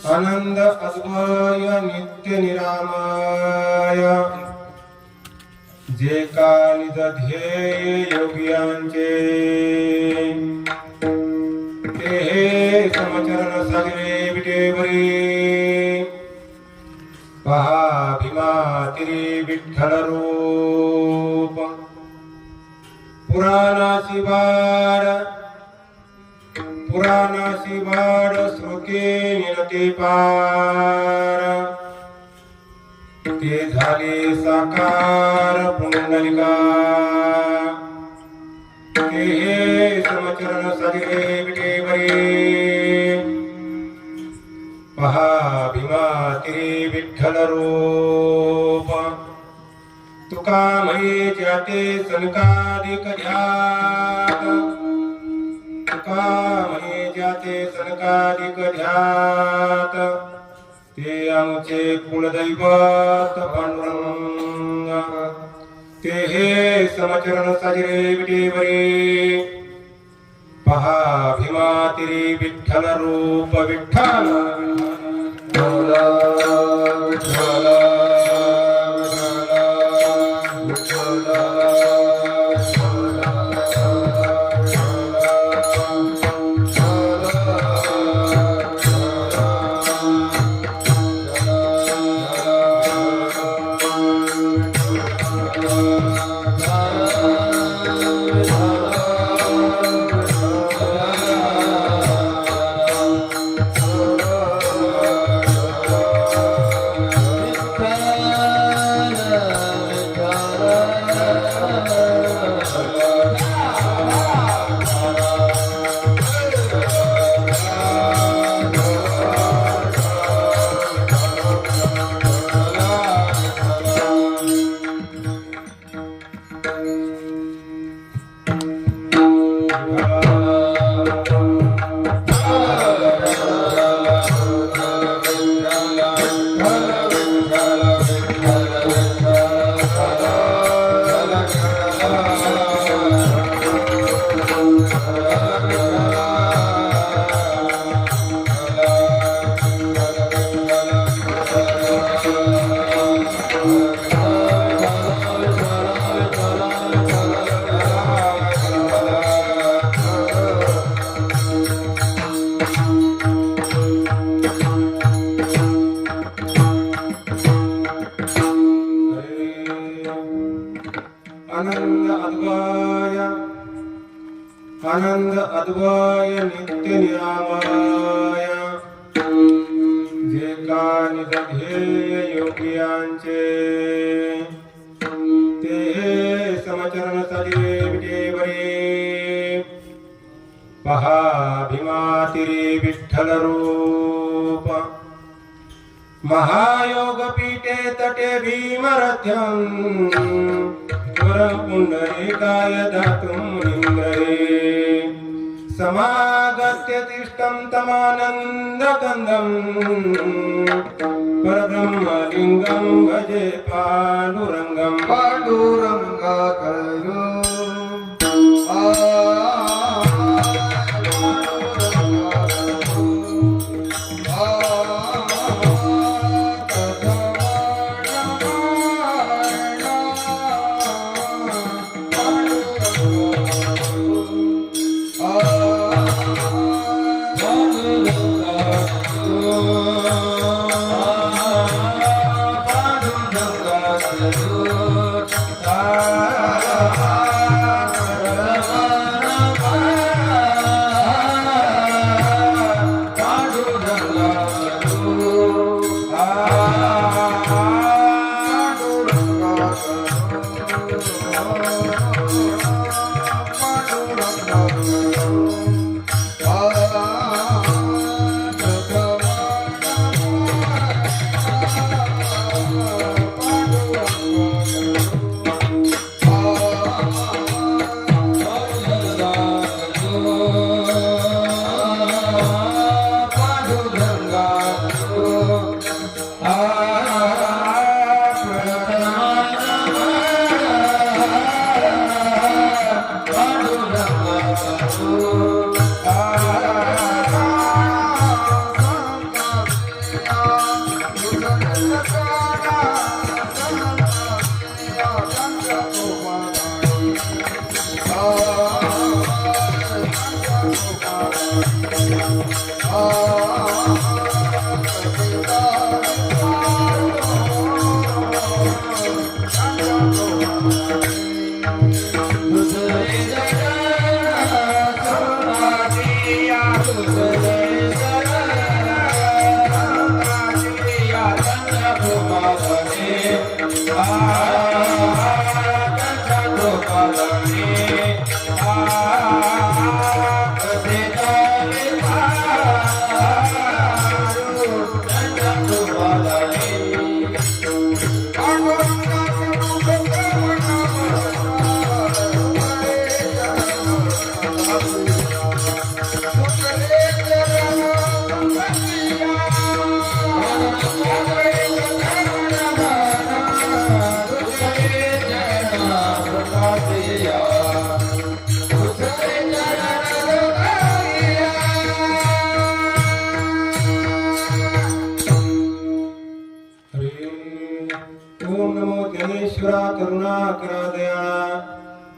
आनंद अद्वय नित्य निरामय जे का निज ध्येय योगियांचे ते हे समचरण सागरे विटेवरी पहा भीमा तिरी विठ्ठल रूप पुराणाची वाड श्रोके निरते पार ते झाले साकार पुंडलिका ते हे समचरण सागरे विटेवरी पहा भीमा तिरी विठ्ठल रूप तुका म्हणे जाते सनकादिक ध्यात तुका म्हणे जाते सनकादिक ध्यात ते आमचे कुलदैवत पांडुरंग ते हे समचरण साजरे विटेवरी पहा भीमा तिरी विठ्ठल रूप विठ्ठल आनंद अद्वय नित्य निरामय जे का निज ध्येय योगियांचे ते चरण सजले विटेवरे पहा भीमातिरे विठ्ठल रूप महायोग पीठे तटे भीमरथ्यं पुंडरीकाय दातुं इंद्रे समागत्य तिष्ठं तमानन्दकन्दं परब्रह्मलिङ्गं भजे पाण्डुरङ्गं पाण्डुरङ्गाकयो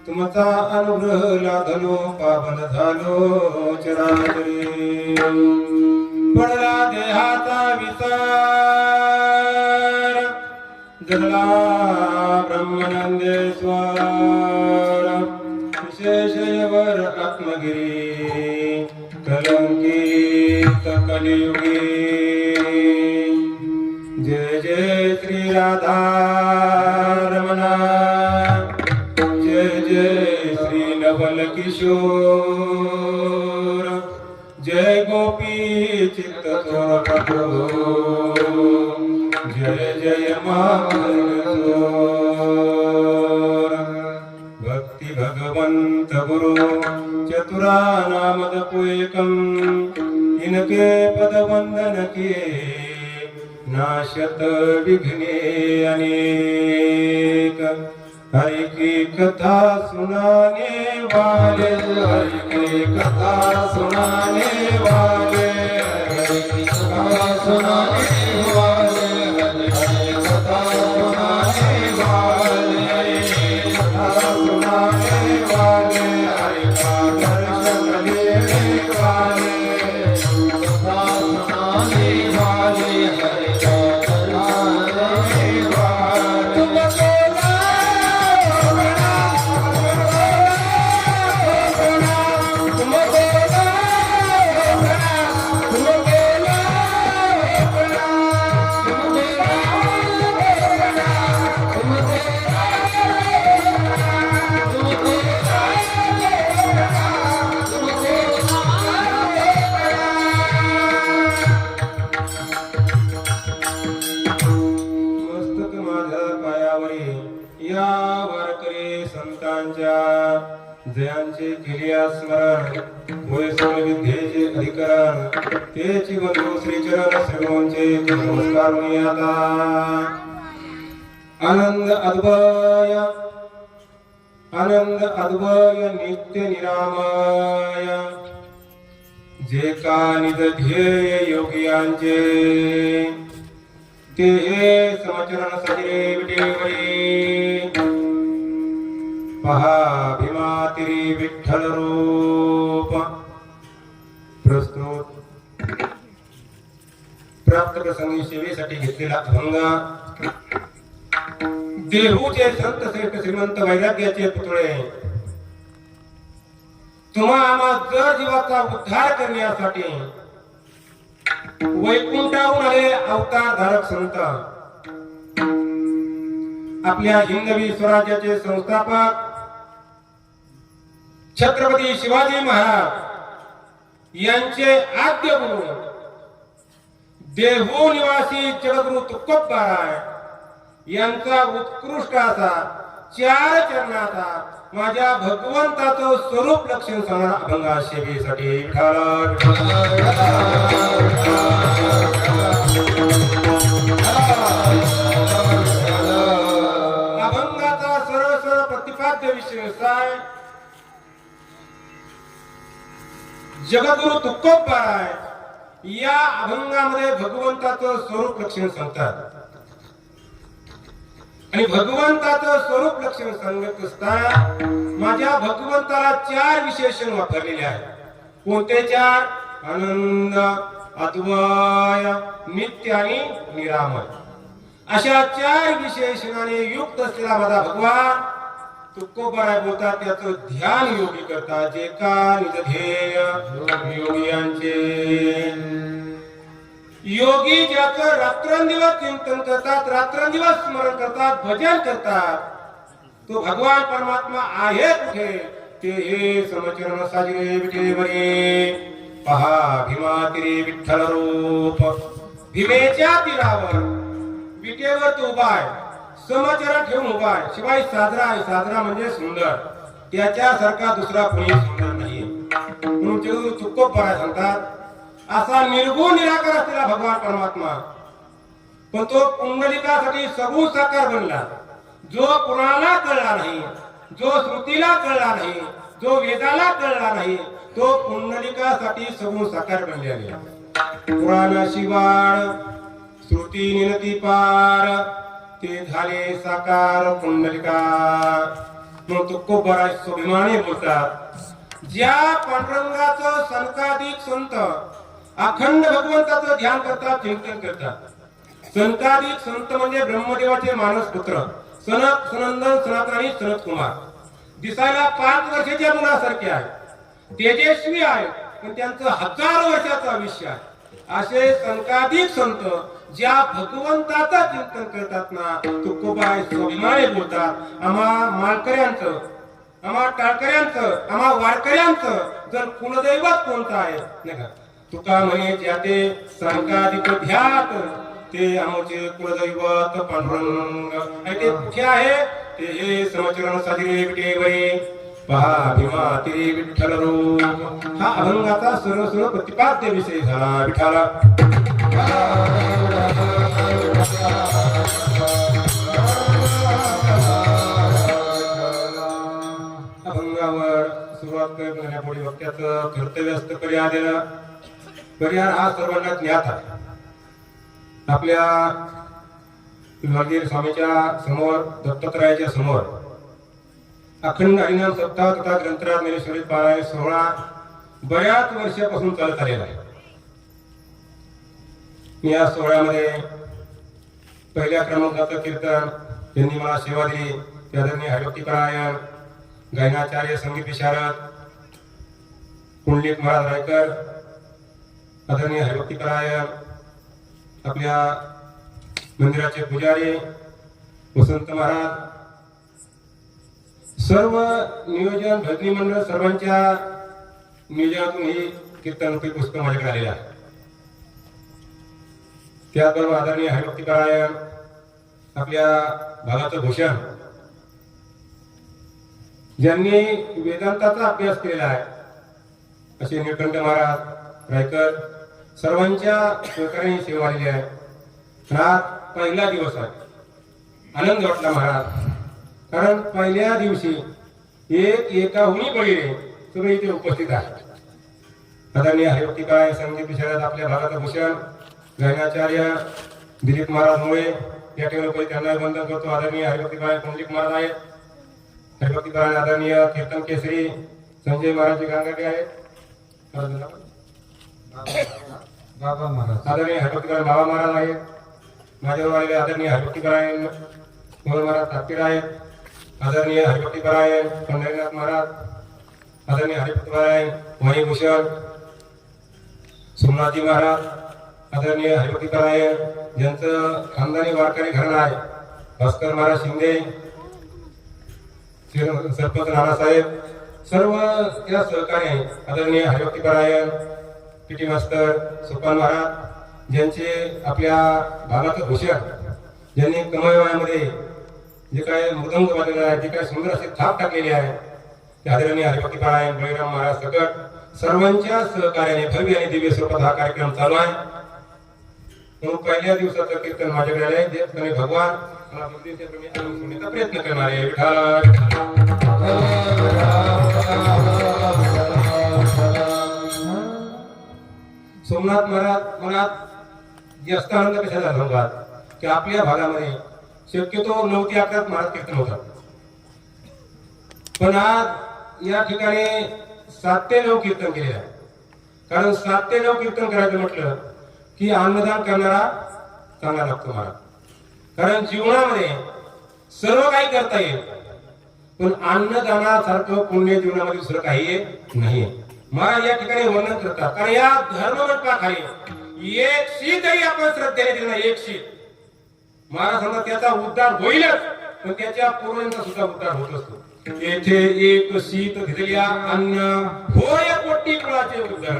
तुमचा अनुग्रह लाधलो पावन झालो चराचरी पडला देहाचा विचार जगला ब्रह्मानंदेश्वर विशेषवर आत्मगिरी कलंकित कलियुगी जय जय श्री राधा रमणा जय जय श्री नवल किशोर जय गोपी चित्त चोर जय जय माधुर भक्ति भगवंत गुरु चतुरा नामद पुएकम इनके पद वंदन किए नाशत विघ्ने अनेक हरि की कथा सुनाने वाले हरि की कथा सुनाने वाले हरि की कथा सुनाने वाले हरि की कथा सुनाने वाले कथा सुनाने वाले हरि का दर्शन लेने वाले कथा सुनाने वाले हरि का दर्शन लेने वाले करी संतांच्या जयांचे केलिया स्मरण होय सर्व विद्येचे अधिकरण तेची बंधू श्रीचरण श्रीगुरूंचे नमस्कार मी आता आनंद अद्वय नित्य निरामय जे का निज ध्येय योगियांचे ते समचरण सजरे विटेवरी पहा भीमातिरी विठ्ठल रूप प्रस्तुत प्राप्त प्रसंगी सेवेसाठी घेतलेला अभंग देहूचे संत श्रेष्ठ श्रीमंत वैराग्याचे पुतळे तुम्हा आम्हा जर जीवाचा उद्धार करण्यासाठी वैकुंठाहून आले अवतार धारक संत आपल्या हिंदवी स्वराज्याचे संस्थापक छत्रपती शिवाजी महाराज यांचे आद्य गुरु देहू निवासी जगद्गुरु तुकोबाराय यांचा उत्कृष्ट असा 4 चरणाचा माझ्या भगवंताचं स्वरूप लक्षण सांगणारा अभंगा सेवेसाठी अभंगाचा सरळ प्रतिपाद्य विषय काय जगद्गुरु तुकोबाराय या अभंगामध्ये भगवंताचं स्वरूप लक्षण सांगतात आणि भगवंताचं स्वरूप लक्षण सांगत असताना माझ्या भगवंताला 4 विशेषण वापरलेले आहेत कोणते 4 आनंद अद्वय नित्य आणि निरामय अशा 4 विशेषणाने युक्त असलेला माझा भगवान तुकोबाराय बोलतात त्याचं ध्यान योगी करतात जे का निज ध्येय योगियांचे योगी ज्याचं रात्रंदिवस चिंतन करतात रात्रंदिवस स्मरण करतात भजन करतात तो भगवान परमात्मा आहे कुठे ते हे समचरण साजरे विटेवरी पहा भीमातिरी विठ्ठल रूप भीमेच्या तीरावर विटेवर तो उभा आहे समचरण ठेवून उभा आहे शिवाय साजरा आहे साजरा म्हणजे सुंदर त्याच्यासारखा दुसरा कोणी सुंदर नाही म्हणून जगद्गुरु तुकोबाराय सांगतात असा निर्गुण निराकार असलेला भगवान परमात्मा पण तो पुंडलिकासाठी सगुण साकार बनला जो पुराणाला कळला नाही जो श्रुतीला कळला नाही जो वेदाला कळला नाही तो पुंडलिकासाठी सगुण साकार बनलेला पुराण शिवाळ श्रुती निनती पार ते झाले साकार पुंडलिका म्हणून तुकोबाराय स्वाभिमानी बोलतात ज्या पांडुरंगाचं सनकाधिक संत अखंड भगवंताचं ध्यान करतात चिंतन करतात सनकाधिक संत म्हणजे ब्रह्मदेवाचे मानस पुत्र सनक सनंदन सनातन आणि सनत कुमार दिसायला 5 वर्षाच्या मुलासारखे आहे तेजस्वी आहे पण त्यांचं 1000 वर्षाचं आयुष्य आहे असे सनकाधिक संत ज्या भगवंताचं चिंतन करतात ना तुकोबाराय स्वाभिमानी बोलतात आम्हा माळकऱ्यांचं आम्हा टाळकऱ्यांचं आम्हा वारकऱ्यांचं जर कुलदैवत कोणतं आहे नाही का तुका म्हणे ज्याते संकाधिक ध्यात ते आमचे कुलदैवत पांडुरंग आणि ते कुठे आहे ते हे समचरण साजरे विटेवरी पहा भीमातिरी विठ्ठल रूप हा अभंगाचा सर्व प्रतिपाद्य विषय झाला विठाला अभंगावर सुरुवात करण्यापुढे वक्त्याचं कर्तव्य असतं परिहार हा सर्वांना ज्ञात आहे आपल्या विभागीय स्वामीच्या समोर दत्तात्रयाच्या समोर अखंड हरिनाम सप्ताह तथा ग्रंथराज ज्ञानेश्वरी पारायण सोहळा बऱ्याच वर्षापासून चालत आलेला आहे या सोहळ्यामध्ये पहिल्या क्रमांकाचं कीर्तन त्यांनी मला सेवा दिली ते आदरणीय हरिभक्ती पारायण गायनाचार्य संगीत विशारद पुंडलिक महाराज रायकर आदरणीय हरिभक्ती पारायण आपल्या मंदिराचे पुजारी वसंत महाराज सर्व नियोजन भजनी मंडळ सर्वांच्या नियोजनातून ही कीर्तन पुस्तक माझ्याकडे आलेलं आहे त्याचबरोबर आदरणीय हरिभक्ती पारायण आपल्या भागाचं भूषण ज्यांनी वेदांताचा अभ्यास केलेला आहे असे निळकंठ महाराज, रायकर सर्वांच्या सहकार्याने सेवा आलेली आहे. आज पहिला दिवस आहे. आनंद वाटला महाराज, कारण पहिल्या दिवशी एकाहुनी बळीने सगळे इथे उपस्थित आहेत. आदरणीय हरिभक्तीकाय संगीत विशारद आपल्या भागाचा भूषण गायनाचार्य दिलीप महाराज मुळे या ठिकाणी त्यांना वंदन करतो. आदरणीय हरिभक्तीकाय कुंडलिक महाराज आहेत. हरिभक्तीकाय आदरणीय कीर्तन केसरी संजय महाराज गांगाटे आहेत. बाबा महाराज आदरणीय हरिभक्तीकाय बाबा महाराज आहेत. माझ्यावर आदरणीय हरिभक्तीकाय मोहन महाराज ठाकरे आहेत. आदरणीय हरिभक्तीकाय पंढरीनाथ महाराज, आदरणीय हरिभक्तीकाय मणिभूषण सोमनाथजी महाराज, आदरणीय हरिभक्तीकाय ज्यांचं खानदानी वारकरी घराणं आहे भास्कर महाराज शिंदे, सरपंच नानासाहेब, सर्व त्या सहकारी आहे. आदरणीय हरिभक्तीकाय पीटी मास्तर सोपान महाराज ज्यांचे आपल्या भागाचं भूषण, ज्यांनी कमाई वयामध्ये जे काय मृदंग वाजवलेला आहे, जे काय सुंदर असे थाप टाकलेले आहे ते आदरणीय हरिभक्तीकाय बळीराम महाराज सकट सर्वांच्या सहकार्याने भव्य आणि दिव्य स्वरूपात हा कार्यक्रम चालू आहे. म्हणून पहिल्या दिवसाचं कीर्तन माझ्याकडे आले. जे भगवान मला बुद्धीचा प्रयत्न करणारे विठ्ठल सोमनाथ महाराज मनात जास्त आनंद कशाला झाला की आपल्या भागामध्ये शक्यतो 9 ते 11 महाराज कीर्तन होतात, पण आज या ठिकाणी 7 ते 9 कीर्तन केलेलं आहे. कारण 7 ते 9 कीर्तन करायचं म्हटलं की अन्नदान करणारा चांगला लागतो महाराज. कारण जीवनामध्ये सर्व काही करता येईल, पण अन्नदानासारखं पुण्य जीवनामध्ये दुसरं काही नाहीये. महाराज या ठिकाणी वर्णन करतात. कारण या धर्ममंडपाखाली एक शीतही आपण श्रद्धेने दिली नाही, एक शीत महाराज सांगतात त्याचा उद्धार होईलच, पण त्याच्या पूर्वजांचा सुद्धा उद्धार होत असतो. येथे एक शीत घेतल्या अन्न होय कोटी कुळाचे उद्धार,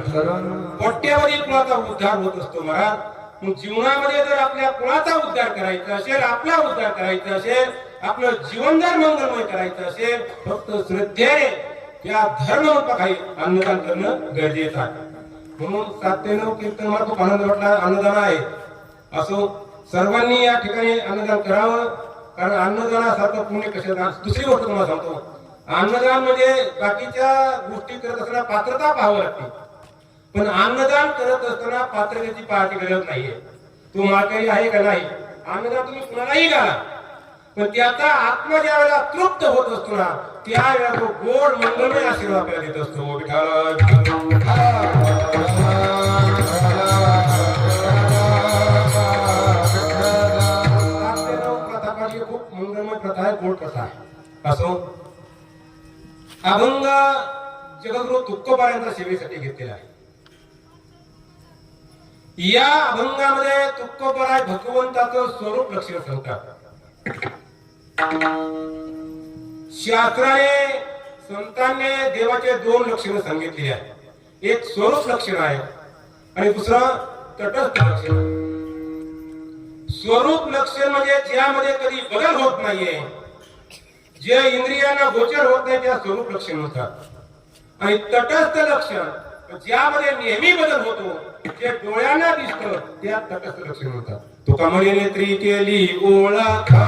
कोट्यावधी कुळाचा उद्धार होत असतो महाराज. मग जीवनामध्ये जर आपल्या कुळाचा उद्धार करायचा असेल, आपला उद्धार करायचा असेल, आपलं जीवनदार मंगलमय करायचं असेल, फक्त श्रद्धेने या धर्ममंडपाखाली अन्नदान करणं गरजेचं आहे. म्हणून 7 ते 9 कीर्तन मला खूप आनंद वाटला. अन्नदान आहे असो, सर्वांनी या ठिकाणी अन्नदान करावं. कारण अन्नदानासारखं पुण्य कशाला. दुसरी गोष्ट तुम्हाला सांगतो, अन्नदान म्हणजे बाकीच्या गोष्टी करत असताना पात्रता पाहावं लागते, पण अन्नदान करत असताना पात्रतेची पाहायची गरज नाहीये. तो माळकरी आहे का नाही, अन्नदान तुम्ही कुणालाही घाला, पण त्याचा आत्मा ज्या वेळेला तृप्त होत असतो ना, त्यावेळेला तो गोड मंगलमय आशीर्वाद आपल्याला देत असतो. खूप मंगलमय प्रथा आहे, गोड प्रथा आहे. असो, अभंग जगद्गुरु तुकोबारायांच्या सेवेसाठी घेतलेला आहे. या अभंगामध्ये तुकोबाराय भगवंताचं स्वरूप लक्षण सांगतात. शास्त्राने संतांनी देवाचे 2 लक्षण सांगितले आहे. एक स्वरूप लक्षण आहे आणि दुसरं तटस्थ लक्षण. स्वरूप लक्षण म्हणजे ज्यामध्ये कधी बदल होत नाहीये, जे इंद्रियांना गोचर होत नाही, त्या स्वरूप लक्षण म्हणतात. आणि तटस्थ लक्षण ज्यामध्ये नेहमी बदल होतो, जे डोळ्यांना दिसतं, त्या तटस्थ लक्षण म्हणतात. तुका म्हणे नेत्री केली ओळखा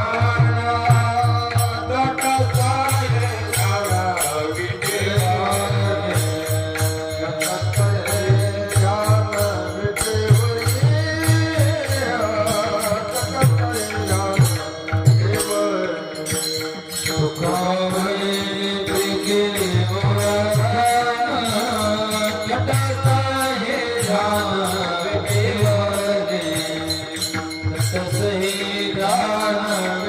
सही दान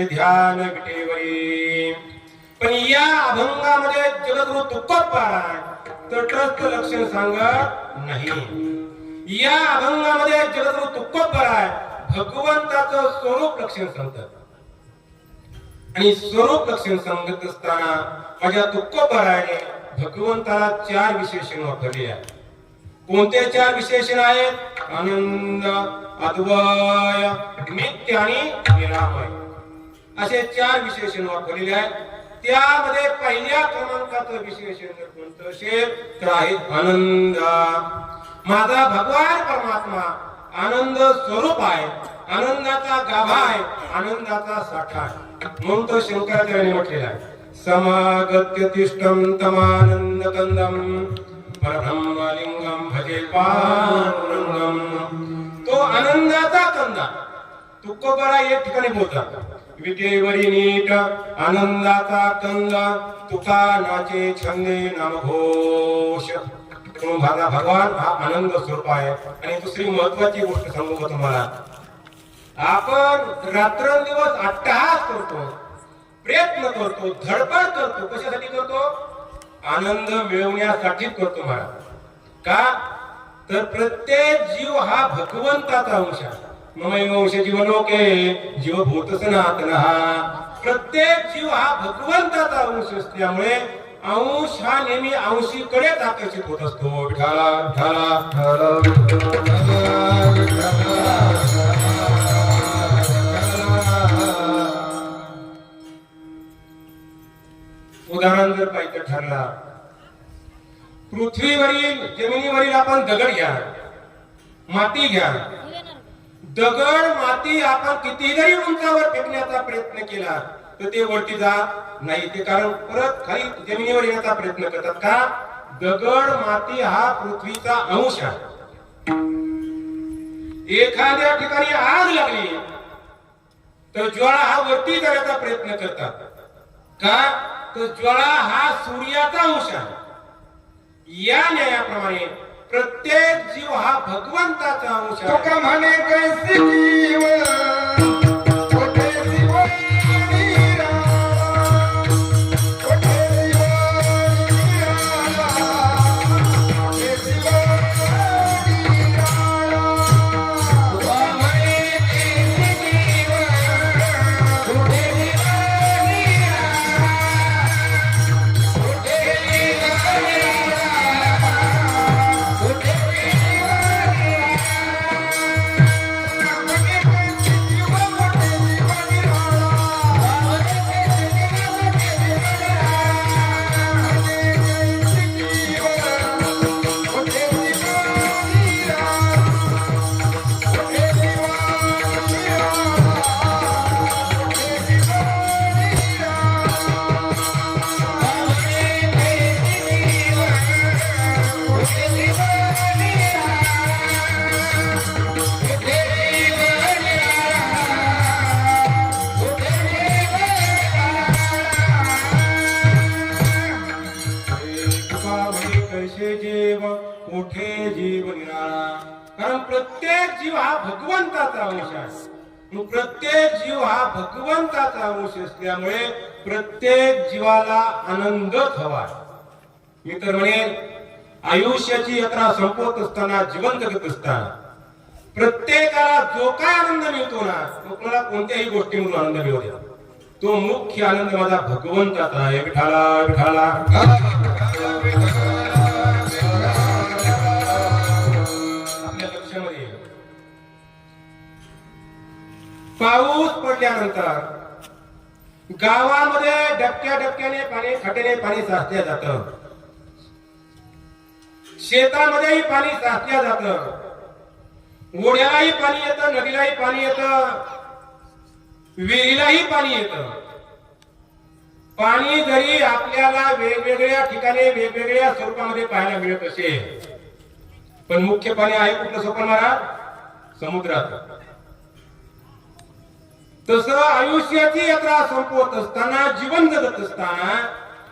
ध्यान विटेवरी. पण या अभंगामध्ये जगद्गुरु तुकोबाराय तटस्थ लक्षण सांगत नाही. या अभंगामध्ये जगद्गुरु तुकोबाराय भगवंताचं स्वरूप लक्षण सांगतात. आणि स्वरूप लक्षण सांगत असताना माझ्या तुकोबारायने भगवंताला 4 विशेषण वापरले आहेत. कोणते 4 विशेषण आहेत? आनंद, अद्वय, नित्य आणि निरामय असे 4 विशेषण वापरलेले आहेत. त्यामध्ये पहिल्या क्रमांकाचं विशेषण जर कोणतं असेल तर आहे आनंद. माझा भगवान परमात्मा आनंद स्वरूप आहे, आनंदाचा गाभा आहे, आनंदाचा साठा आहे. म्हणून तो शंकराचार्याने म्हटलेला आहे समागत्य तिष्ठम तमानंद कंदम परब्रह्मलिंगम भजे पांडुरंगम. तो आनंदाचा कंदा तुकोबारा एक ठिकाणी बोलतात विटेवरी नीट आनंदाचा कंदा तुका नाचे छंदे नामघोष. माझा भगवान हा आनंद स्वरूप आहे. आणि दुसरी महत्वाची गोष्ट सांगू का तुम्हाला, आपण रात्रंदिवस अट्टहास करतो, प्रयत्न करतो, धडपड करतो. कशासाठी करतो? आनंद मिळवण्यासाठी करतो महाराज. का तर प्रत्येक जीव हा भगवंताचा अंश आहे. ममैव अंश जीवलोके जीवभूत सनातनः. प्रत्येक जीव हा भगवंताचा अंश असल्यामुळे अंश हा नेहमी अंशीकडेच आकर्षित होत असतो. विठाला विठाला उदाहरण जर पाहिजे ठरला, पृथ्वीवरील जमिनीवरील आपण दगड घ्या, माती घ्या. दगड माती आपण किती जरी उंचावर फेकण्याचा प्रयत्न केला तर ते वरती जात नाही. ते कारण परत खाली जमिनीवर येण्याचा प्रयत्न करतात. का? दगड माती हा पृथ्वीचा अंश आहे. एखाद्या ठिकाणी आग लागली तर ज्वाळा हा वरती जाण्याचा प्रयत्न करतात. का? तर ज्वाळा हा सूर्याचा अंश आहे. या न्यायाप्रमाणे प्रत्येक जीव हा भगवंताचा अंश आहे. तुका म्हणे कैसी जीव कोठे जीव निराळा, कोठे जीव निराळा, कोठे जीव निराळा. तुका म्हणे कैसी जीव कोठे जीव निराळा, कोठे जीव मोठे जीव निराळा. कारण प्रत्येक जीव हा भगवंताचा अंश आहे. प्रत्येक जीव हा भगवंताचा अंश असल्यामुळे प्रत्येक जीवाला आनंदच हवा. मी तर म्हणेन आयुष्याची यात्रा संपवत असताना, जीवन जगत असताना प्रत्येकाला जो काय आनंद मिळतो ना, कोणाला कोणत्याही गोष्टीमधून आनंद मिळू द्या, तो मुख्य आनंद माझा भगवंताचा आहे. विठाला विठाला. पाऊस पडल्यानंतर गावामध्ये डबक्या डबक्याने पाणी, खटेने पाणी साचल्या जातं. शेतामध्येही पाणी साचल्या जातं. ओढ्यालाही पाणी येतं, नदीलाही पाणी येतं, विहिरीलाही पाणी येतं. पाणी जरी आपल्याला वेगवेगळ्या ठिकाणी वेगवेगळ्या स्वरूपामध्ये पाहायला मिळत असेल, पण मुख्य पाणी आहे कुठलं सोपन महाराज? समुद्रात. तसं आयुष्याची यात्रा संपवत असताना, जीवन जगत असताना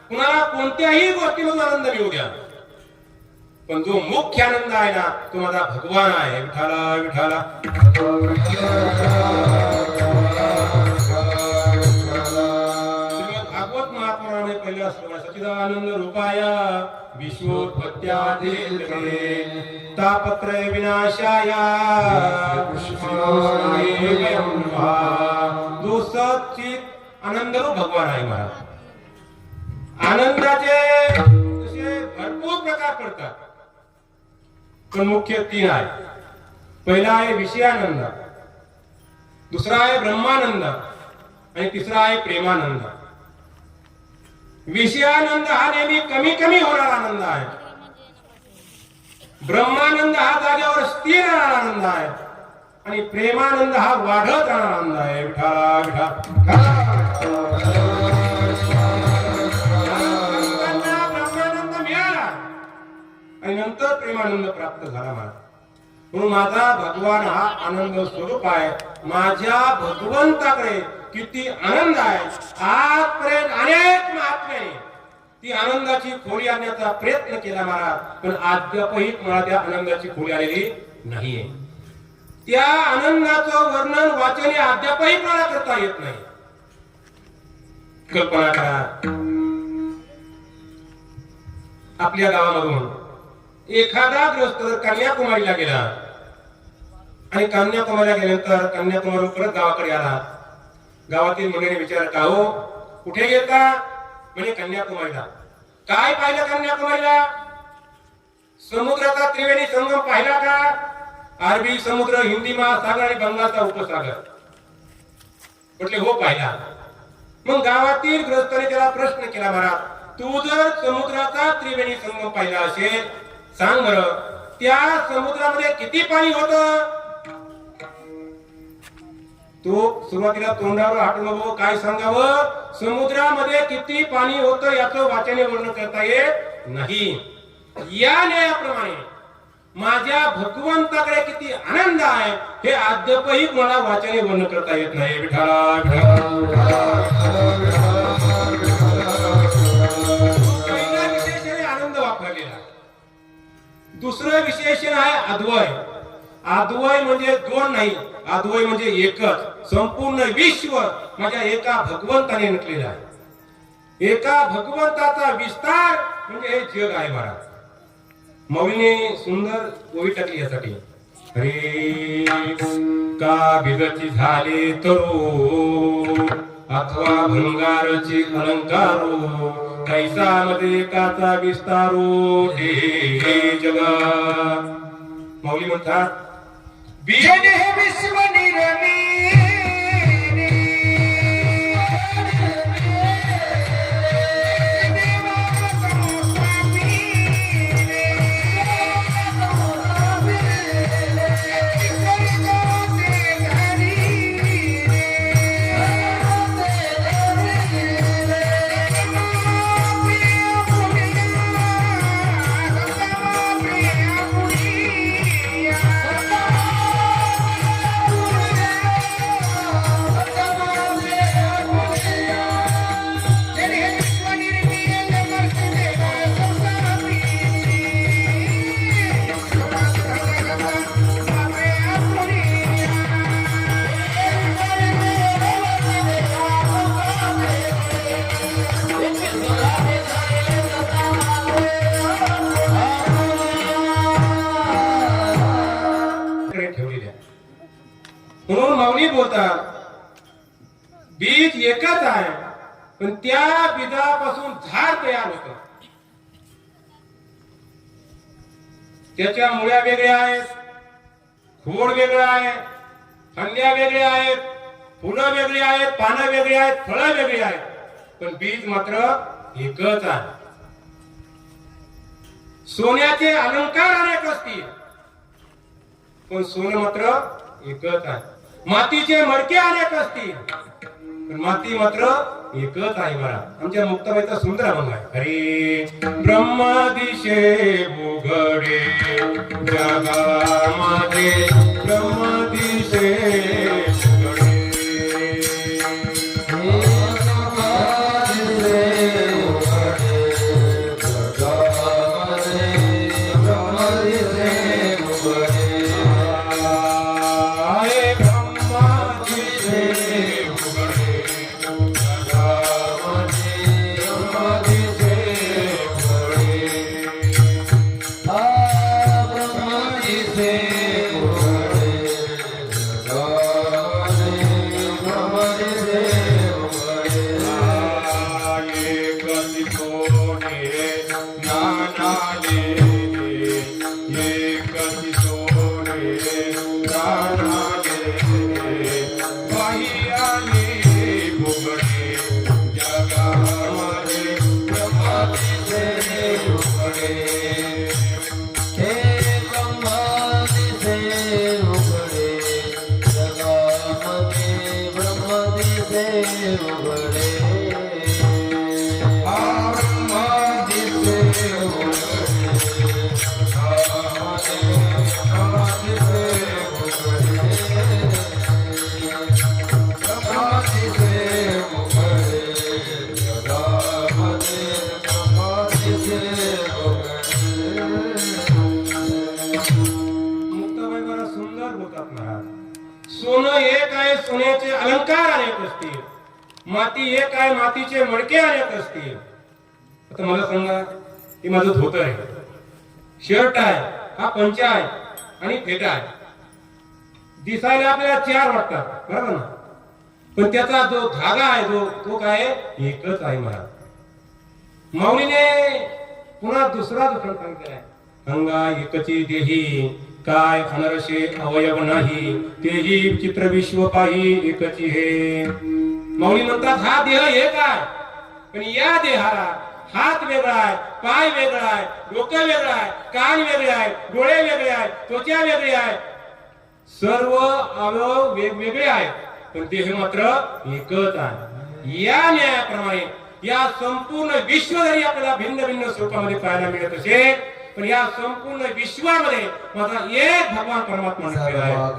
कुणाला कोणत्याही गोष्टीमधून आनंद मिळू द्या, पण जो मुख्य आनंद आहे ना, तो माझा भगवान आहे. विठाला विठाला. पहिलं सच्चिदानंद रूपाय विश्वोत्पत्त्यादि तापत्रय विनाशाय जो सच्चित आनंद रूप भगवान आहे महाराज. आनंदाचे तसे भरपूर प्रकार पडतात, पण मुख्य तीन आहे. पहिला आहे विषयानंद, दुसरा आहे ब्रह्मानंद आणि तिसरा आहे प्रेमानंद. विषयानंद हा नेहमी कमी कमी होणारा आनंद आहे. ब्रह्मानंद हा जागेवर स्थिर राहणारा आनंद आहे आणि प्रेमानंद हा वाढत राहणारा आनंद आहे. विठा ब्रह्मानंद मिळाला आणि नंतर प्रेमानंद प्राप्त झाला मला. म्हणून माझा भगवान हा आनंद स्वरूप आहे. माझ्या भगवंताकडे किती आनंद आहे. आजपर्यंत अनेक महात्म्याने ती आनंदाची खोली आणण्याचा प्रयत्न केला महाराज, पण अद्यापही मला त्या आनंदाची खोली आलेली नाहीये. त्या आनंदाचं वर्णन वाचन अद्यापही मला करता येत नाही. कल्पना करा, आपल्या गावामधून एखादा गृहस्थ जर कन्याकुमारीला गेला आणि कन्याकुमारीला गेल्यानंतर कन्याकुमारी परत गावाकडे आला, गावातील मुलीने विचारलं, का हो कुठे गेलता? म्हणजे कन्याकुमारीला. काय पाहिलं कन्याकुमारीला? समुद्राचा त्रिवेणी संगम पाहिला का? अरबी समुद्र, हिंदी महासागर आणि बंगालचा उपसागर. म्हटले हो पाहिला. मग गावातील गृहस्थाने त्याला प्रश्न केला, महाराज तू जर समुद्राचा त्रिवेणी संगम पाहिला असेल, सांग बरं त्या समुद्रामध्ये किती पाणी होतं? तो सुरुवातीला तोंडावर हात नको, काय सांगावं? समुद्रामध्ये किती पाणी होतं याचं वाचने वर्णन करता येत नाही. या न्यायाप्रमाणे माझ्या भगवंताकडे किती आनंद आहे हे अद्यापही मला वाचने वर्णन करता येत नाही. विठ्ठला पहिला विशेषण आनंद वापरलेला. दुसरं विशेषण आहे अद्वय. अद्वय म्हणजे दोन नाही, अद्वय म्हणजे एकच. संपूर्ण विश्व माझ्या एका भगवंताने नटलेलं आहे. एका भगवंताचा विस्तार म्हणजे हे जग आहे महाराज. मौलीने सुंदर ओवी टाकली यासाठी. अरे का बिगती झाले तरो अथवा भंगारचे अलंकारो, कैसा मध्ये काचा विस्तारो हे जगा. मौली म्हणतात जन हे विश्व निरमी म्हणून माऊली बोलतात बीज एकच आहे, पण त्या बीजापासून झाड तयार होतं. त्याच्या मुळ्या वेगळ्या आहेत, खोड वेगळं आहे, फांद्या वेगळ्या आहेत, फुलं वेगळी आहेत, पानं वेगळी आहेत, फळं वेगळी आहेत, पण बीज मात्र एकच आहे. सोन्याचे अलंकार अनेक असतील, पण सोनं मात्र एकच आहे. मातीचे मडके अनेक असतील, पण माती मात्र एकच आहे. मला आमच्या मुक्ताबाईचा सुंदर अभंग आहे. हरे ब्रह्मदिशे उघडे जगामध्ये, ब्रह्मदिशे उघडे. जगामध्ये ब्रह्म दिसे उघडे हे ब्रह्म दिसे उघडे जगामध्ये ब्रह्म दिसे उघडे मुक्ताबाई बरा सुंदर बोलतात महाराज. सोनं एक आहे, सोन्याचे अलंकार अनेक असतील. माती एक आहे, मातीचे मडके अनेक असतील. आता मला सांगा, हे माझं धोतर आहे, शर्ट आहे, हा पंचा आहे आणि फेटा आहे. दिसायला आपल्याला चार वाटतात, बरोबर ना? पण त्याचा जो धागा आहे, तो काय आहे? एकच आहे महाराज. माऊलीने पुन्हा दुसरा दुसरा सांगितलाय, अंगा एकची देही काय अनरशे अवयव नाही, तेही चित्र विश्व पाही एकची हे. माऊली म्हणतात हा देह एक आहे, पण या देहाला हात वेगळा आहे, पाय वेगळा आहे, डोकं वेगळं आहे, कान वेगळे आहे, डोळे वेगळे आहे, त्वचा वेगळी आहे, सर्व अवयव वेगवेगळे आहेत, पण देह मात्र एकच आहे. या न्यायाप्रमाणे या संपूर्ण विश्व जरी आपल्याला भिन्न भिन्न स्वरूपामध्ये पाहायला मिळत असेल, पण या संपूर्ण विश्वामध्ये माझा एक भगवान परमात्मा नसलेला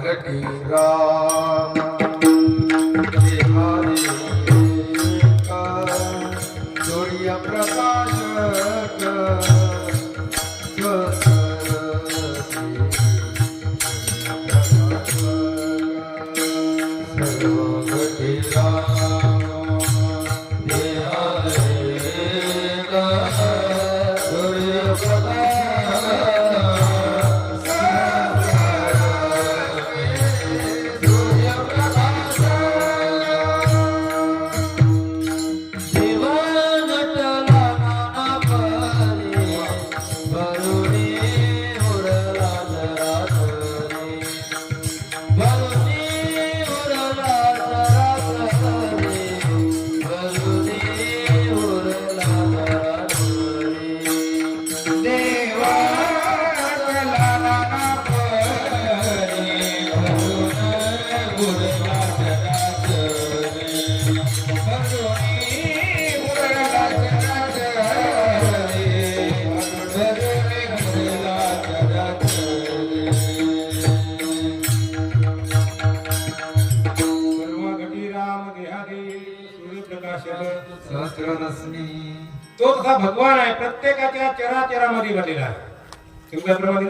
तो तसा भगवान आहे, प्रत्येकाच्या चराचरामध्ये भरलेला आहे. त्याप्रमाणे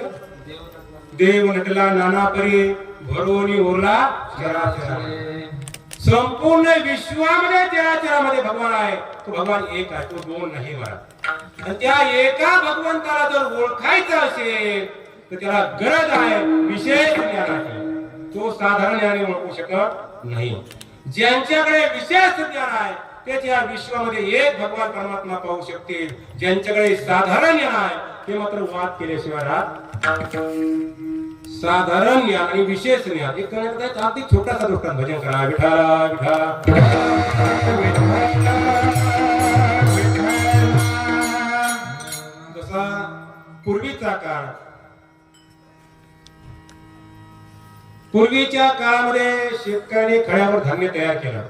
देव नटला नाना परी भरोनी उरला चराचरामध्ये. संपूर्ण विश्वामध्ये चराचरामध्ये भगवान आहे. तो भगवान एक आहे, तो दोन नाही मला. आणि त्या एका भगवंताला जर ओळखायचं असेल तर त्याला गरज आहे विशेष ज्ञानाची. तो साधारण ज्ञानाने ओळखू शकत नाही. ज्यांच्याकडे विशेष ज्ञान आहे तेच या विश्वामध्ये एक भगवान परमात्मा पाहू शकतील. ज्यांच्याकडे साधारण ज्ञान आहे ते मात्र वाद केल्याशिवाय राहत. साधारण ज्ञान आणि विशेष ज्ञान एक करण्याचा अगदी छोटासा दृष्टांत भजन करा. विठाला विठा जसा पूर्वीच्या काळामध्ये शेतकऱ्यांनी खड्यावर धान्य तयार केलं,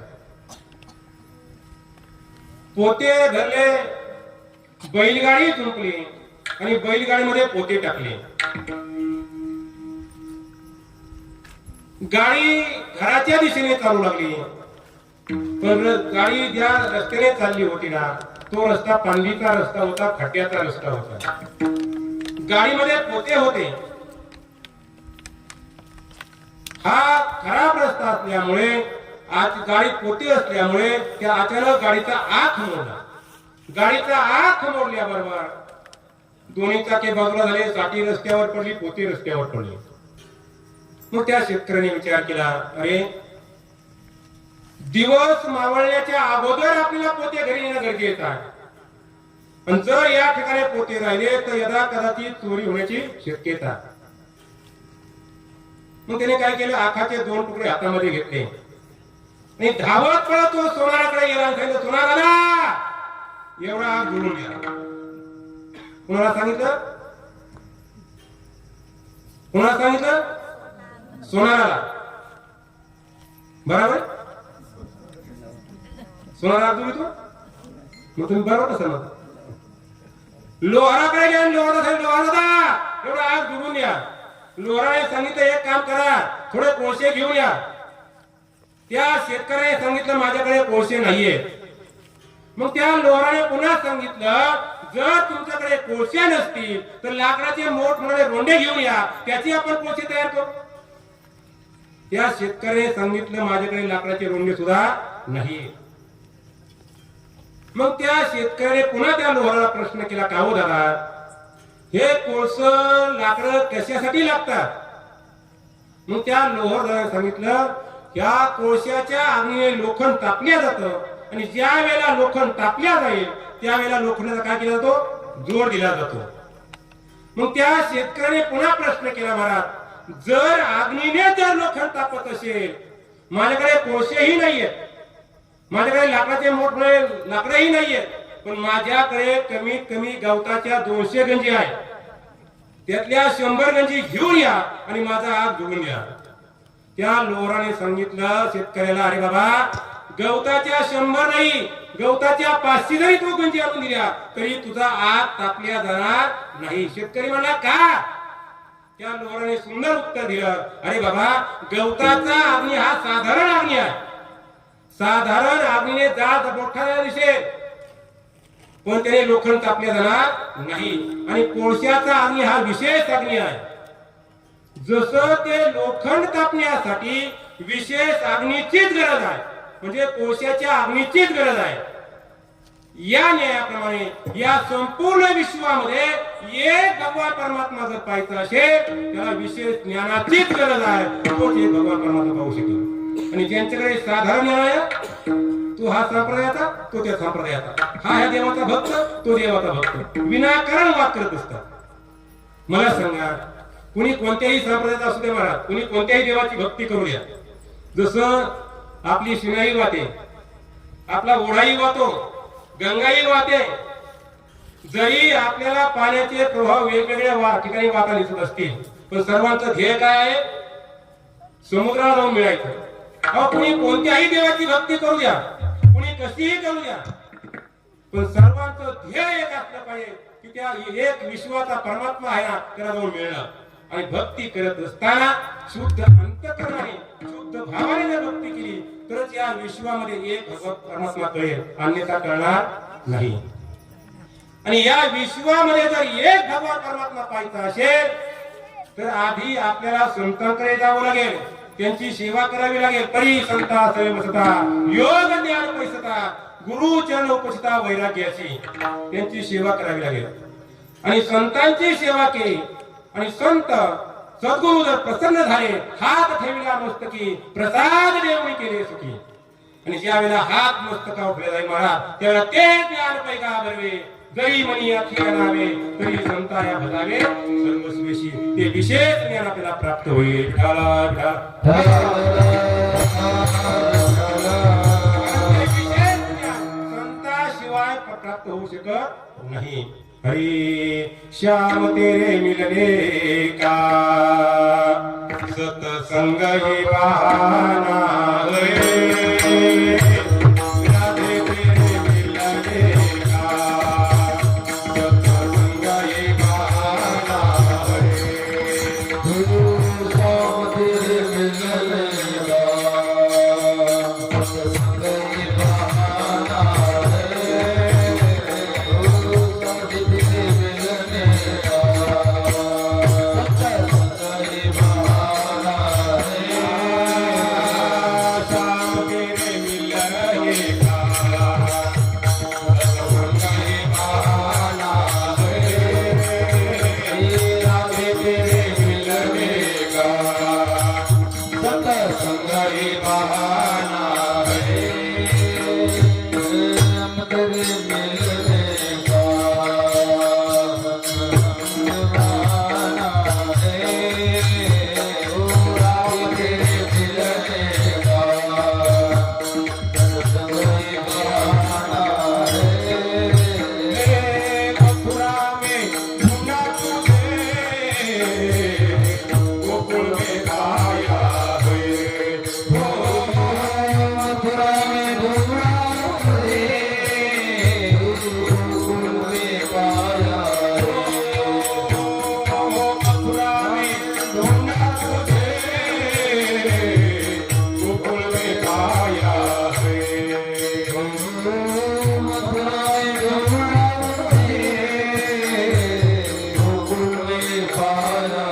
पोते धरले, बैलगाडी झुंपली आणि बैलगाडीमध्ये पोते टाकले. गाडी घराच्या दिशेने चालू लागली, पण गाडी ज्या रस्त्याने चालली होती ना तो रस्ता पांडीचा रस्ता होता, खड्ड्याचा रस्ता होता. गाडीमध्ये पोते होते. हा खराब रस्ता असल्यामुळे आज गाडीत पोते असल्यामुळे त्या अचानक गाडीचा आख मोडला. गाडीचा आख मोडल्याबरोबर दोन्ही चाके बाजूला झाले, साठी रस्त्यावर पडली, पोते रस्त्यावर पडली. मग त्या शेतकऱ्याने विचार केला, अरे दिवस मावळण्याच्या अगोदर आपल्याला पोते घरी येणं गरजेचं आहे. आणि जर या ठिकाणी पोते राहिले तर यदा कदाचित चोरी होण्याची शक्यता. मग त्याने काय केलं, आखाचे 2 तुकडे हातामध्ये घेतले आणि धावत पळत तो सोनाराकडे गेला आणि सांगितलं, सोनाराला एवढा हात जोडून घ्या. कोणाला सांगितलं? कोणाला सांगितलं? सोनाराला. बरोबर? सोनारा हात जोडितो मग तुम्ही बरोबर असाल. लोहाराकडे घ्या. लोहारा एवढा हात जोडून या. लोहाराने सांगितलं एक काम करा, थोडे कोळसे घेऊन या. त्या शेतकऱ्याने सांगितलं माझ्याकडे कोळसे नाहीये. मग त्या लोहाराने पुन्हा सांगितलं जर तुमच्याकडे कोळसे नसतील तर लाकडाचे मोठमोठे रोंडे घेऊन या, त्याची आपण कोळसे तयार करू. त्या शेतकऱ्याने सांगितलं माझ्याकडे लाकडाचे रोंडे सुद्धा नाही. मग त्या शेतकऱ्याने पुन्हा त्या लोहाराला प्रश्न केला, का हो दादा, हे कोळस लाकडं कशासाठी लागतात? मग त्या लोहाराने सांगितलं या कोळशाच्या अग्नीने लोखंड तापल्या जातं आणि ज्या वेळेला लोखंड तापल्या जाईल त्यावेळेला लोखंडाचा काय केला जातो? जोड दिला जातो. मग त्या शेतकऱ्याने पुन्हा प्रश्न केला, महाराज जर अग्नीने जर लोखंड तापत असेल, माझ्याकडे कोळसेही नाहीयेत, माझ्याकडे लाकडाचे मोठमोठे लाकडंही नाहीयेत, पण माझ्याकडे कमीत कमी गवताच्या 200 गंजी आहे, त्यातल्या 100 गंजी घेऊन या आणि माझा हात जोडून या. त्या लोहाराने सांगितलं शेतकऱ्याला, अरे बाबा गवताच्या 100 नाही, गवताच्या 500 जरी तू गंजी आणून दिल्या तरी तुझा आग तापल्या जाणार नाही. शेतकरी म्हणला का? त्या लोहाराने सुंदर उत्तर दिलं, अरे बाबा गवताचा अग्नी हा साधारण अग्नी आहे, साधारण अग्नीने जाळ मोठा दिसेल पण त्याने लोखंड तापले जाणार नाही. आणि कोळशाचा अग्नी हा विशेष अग्नी आहे. जसं ते लोखंड तापण्यासाठी विशेष अग्नीचीच गरज आहे, म्हणजे कोळशाच्या अग्नीचीच गरज आहे, या न्यायाप्रमाणे या संपूर्ण विश्वामध्ये एक भगवान परमात्मा जर पाहायचा असेल त्याला विशेष ज्ञानाचीच गरज आहे, तोच एक भगवान परमात्मा पाहू शकेल. आणि ज्यांच्याकडे साधारण ज्ञान आहे, तो हा संप्रदायाचा, तो त्या संप्रदायाचा, हा ह्या देवाचा भक्त, तो देवाचा भक्त, विनाकारण वाद करत असतात. मला सांगा, कुणी कोणत्याही संप्रदायाचा असू दे महाराज, कुणी कोणत्याही देवाची भक्ती करू द्या, जसं आपली शिनाई वाहते, आपला ओढाही वाहतो, गंगाही वाहते, जरी आपल्याला पाण्याचे प्रभाव वेगवेगळ्या ठिकाणी वाहताना दिसत असतील, पण सर्वांचं ध्येय काय आहे? समुद्राला जाऊन मिळायचं. कुणी कोणत्याही देवाची भक्ती करू द्या, कुणी कशीही करू द्या, पण सर्वांचं ध्येय एक असलं पाहिजे की त्या एक विश्वाचा परमात्मा आहे ना त्याला जाऊन मिळणं. आणि भक्ती करत असताना शुद्ध अंतःकरणाने शुद्ध भावाने जर भक्ती केली तरच या विश्वामध्ये एक भगवत परमात्मा कळेल, अन्यथा कळणार नाही. आणि या विश्वामध्ये जर एक भगवान परमात्मा पाहायचा असेल तर आधी आपल्याला संतांकडे जावं लागेल, त्यांची सेवा करावी लागेल. परी संता सेवसता योग ज्ञान पैसता गुरु चरण उपस्थिता वैराग्याची त्यांची सेवा करावी लागेल. आणि संतांची सेवा केली आणि संत सद्गुरु जर प्रसन्न झाले, हात ठेविला मस्तकी प्रसाद देवणी केले सुखी. आणि ज्या वेळेला हात मस्तका उठले जाईल महाराज, त्यावेळेला ते ज्ञान पैका बरवे, जरी मनी अखिया नावे तरी संताया भजावे सर्वस्वेशी. ते विशेष ज्ञान आपल्याला प्राप्त होईल. संताशिवाय प्राप्त होऊ शकत नाही. हरी श्याम तेरे मिलने का सतसंग ही बहाना है, राधे तेरे मिलने का सतसंग ही बहाना है. गुरु श्याम तेरे मिलने का सत्संग ही बहाना है, गुरु श्याम तेरे मिलने का सत्संग ही बहाना है. श्याम तेरे मिलने का सतसंग ही बहाना है, राधे तेरे मिलने का सत्संग ही बहाना है, हम तेरे मिलने का सत्संग बहाना है, ओ राधे तेरे मिलने का सत्संग ही बहाना है. मथुराई अमरावती गोकुल में पाया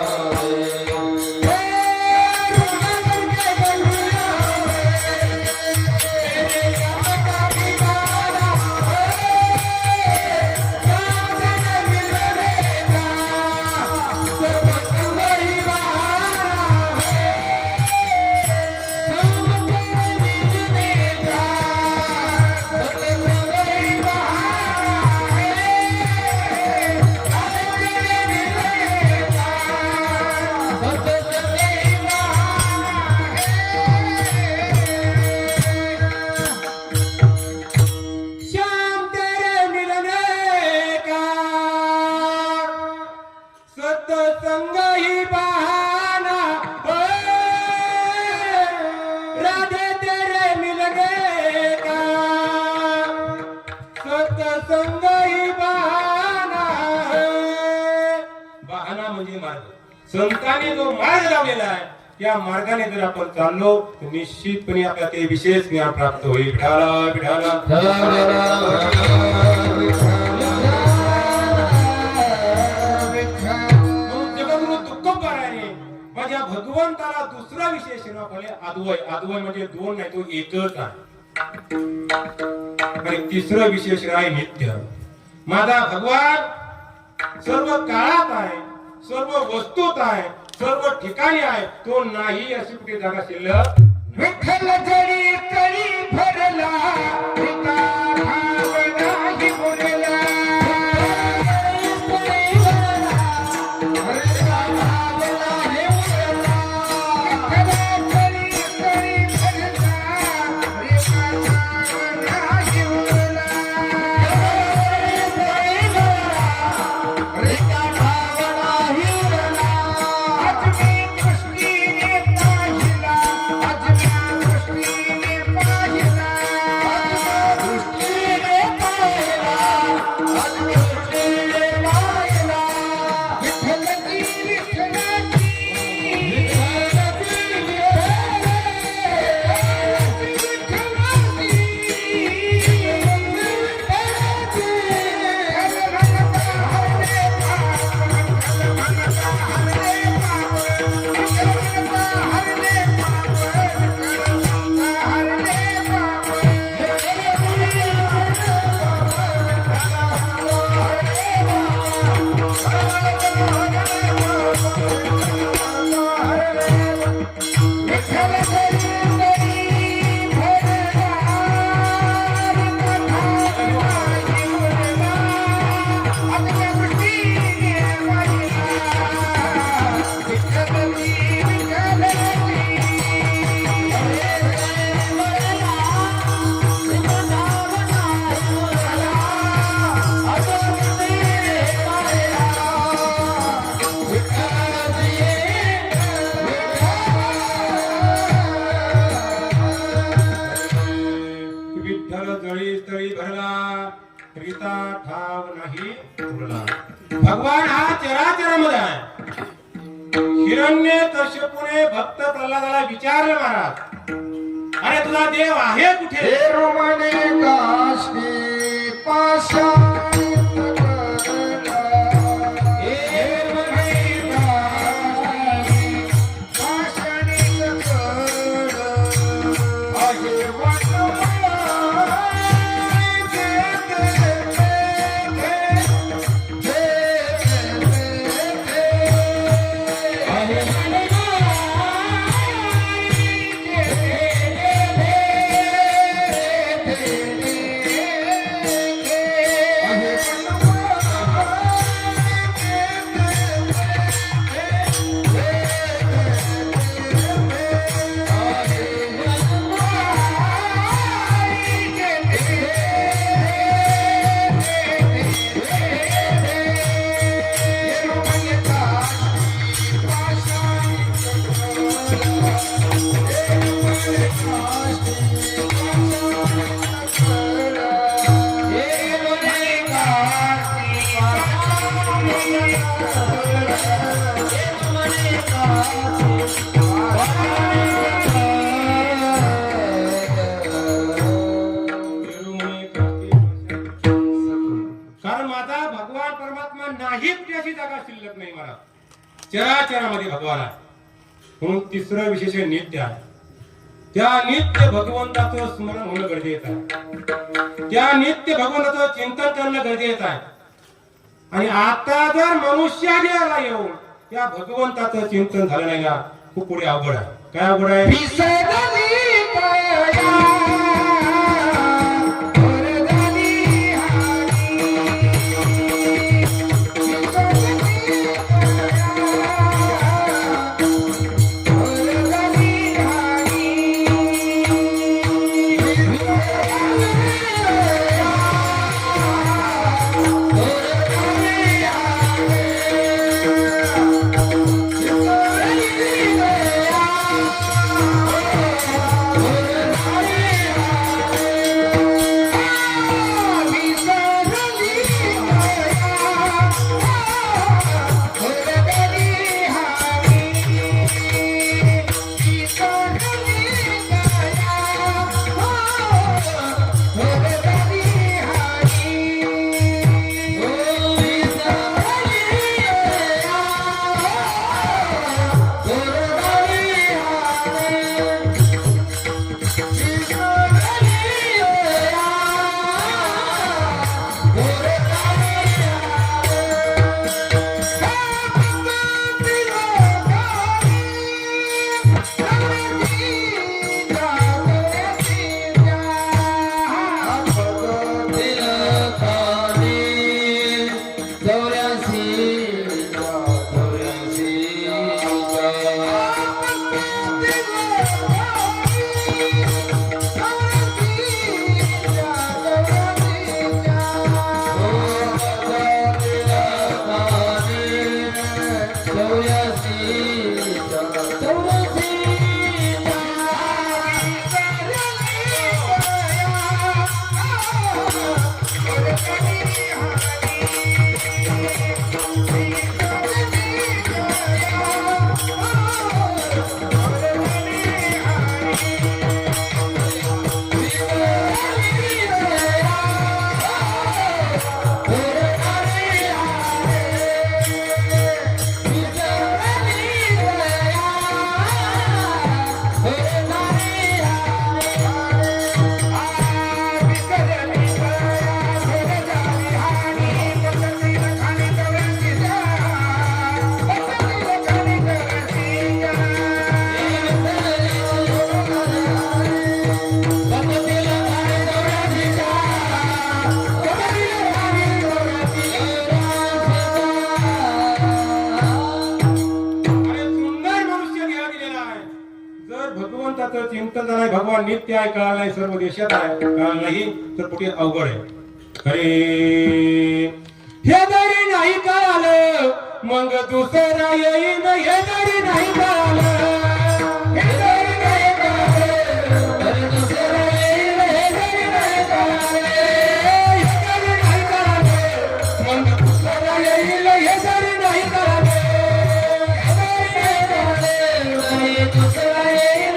श्याम तेरे मिलने का सत्संग ही बहाना हो, राधे तेरे मिलने का सत्संग ही बहाना है. बहाना म्हणजे मार्ग. संतांनी जो मार्ग लावलेला आहे त्या मार्गाने जर आपण चाललो तर निश्चितपणे आपल्याला ते विशेष ज्ञान प्राप्त होईल. विठाला विठाला म्हणून जगद्गुरु तुकोबारायाने माझ्या भगवंताला दुसरा विशेष नाव अद्वय. अद्वय म्हणजे दोन नाही, तो एकच आहे. आणि तिसरं विशेष आहे नित्य. माझा भगवान सर्व काळात आहे, सर्व वस्तूत आहे, सर्व ठिकाणी आहे. तो नाही अशी कुठे जागा शिल्लक. विठ्ठल जरी तरी भरला पिता भाव नाही मुरला हरला भाव नाही मुरला विठ्ठल जरी तरी भरला पिता भाव नाही मुरला पिता भाव नाही मुरला आज मी दृष्टीने पाहिला आज दृष्टीने पाहिला दृष्टीने पाहिला आज दृष्टीने पाहिला विठ्ठलची विठ्ठलाची विठ्ठल जळी तळी भरला करिता ठाव नाही उरला. भगवान हा चराचरामध्ये आहे. हिरण्य कश्यपूने भक्त प्रल्हादाला विचारलं महाराज, अरे तुझा देव आहे कुठे? रोमने काष्टी पाषाणित करला. हे म्हणे काष्टी पाषाणित करला. आहे वनमाळा दे दे दे दे दे. आहे साहित्याची जागा शिल्लक नाही मला. चराचरामध्ये भगवान आहे. म्हणून तिसरं विशेष नित्य आहे. त्या नित्य भगवंताचं स्मरण होणं गरजेचं आहे. त्या नित्य भगवंताचं चिंतन करणं गरजेचं आहे. आणि आता जर मनुष्याला येऊन त्या भगवंताचं चिंतन झालं नाही ना, खूप पुढे अवघड आहे. काय अवघड आहे? विसरली माया, वरदानी हारी. विसरली माया, वरदानी हारी. विसरली माया, वरदानी भगवंताचं चिंतन नाही, भगवान नित्य आहे कळालं नाही, सर्व देशात आहे कळालं नाही, तर पुढे अवघड आहे. अरे हे जरी नाही कळालं मग दुसरा येईन, हे जरी नाही कळालं, हे जरी नाही कळालं मग दुसरा येईन, हे जरी नाही कळालं, हे जरी नाही कळालं मग दुसरा येईन, हे जरी नाही कळालं, हे जरी नाही कळालं दुसरा येईन.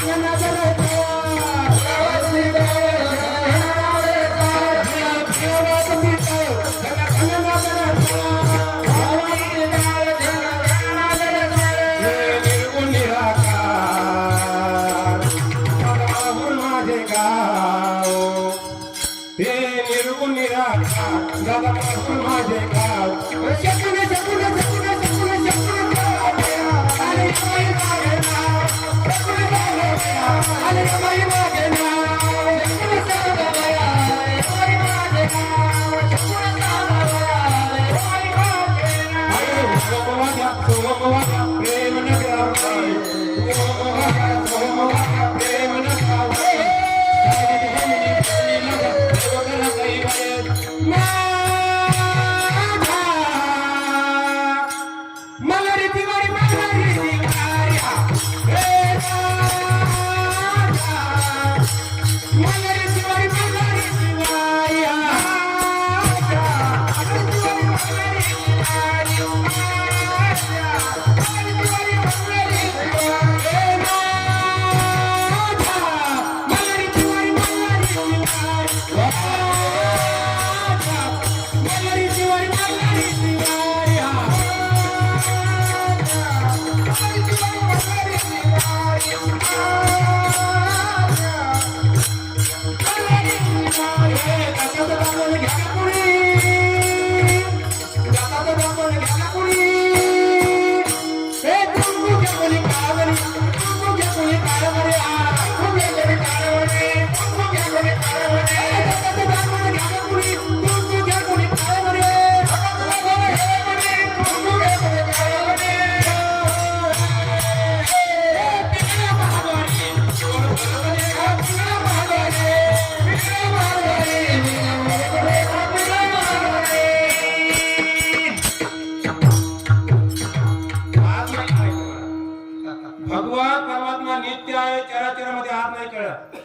When I सोमवारा प्रेम नगरावय सोमवारा प्रेम नगरावय मलरी तिवारी भगवान परमात्मा नित्य आहे चराचरामध्ये हात नाही कळत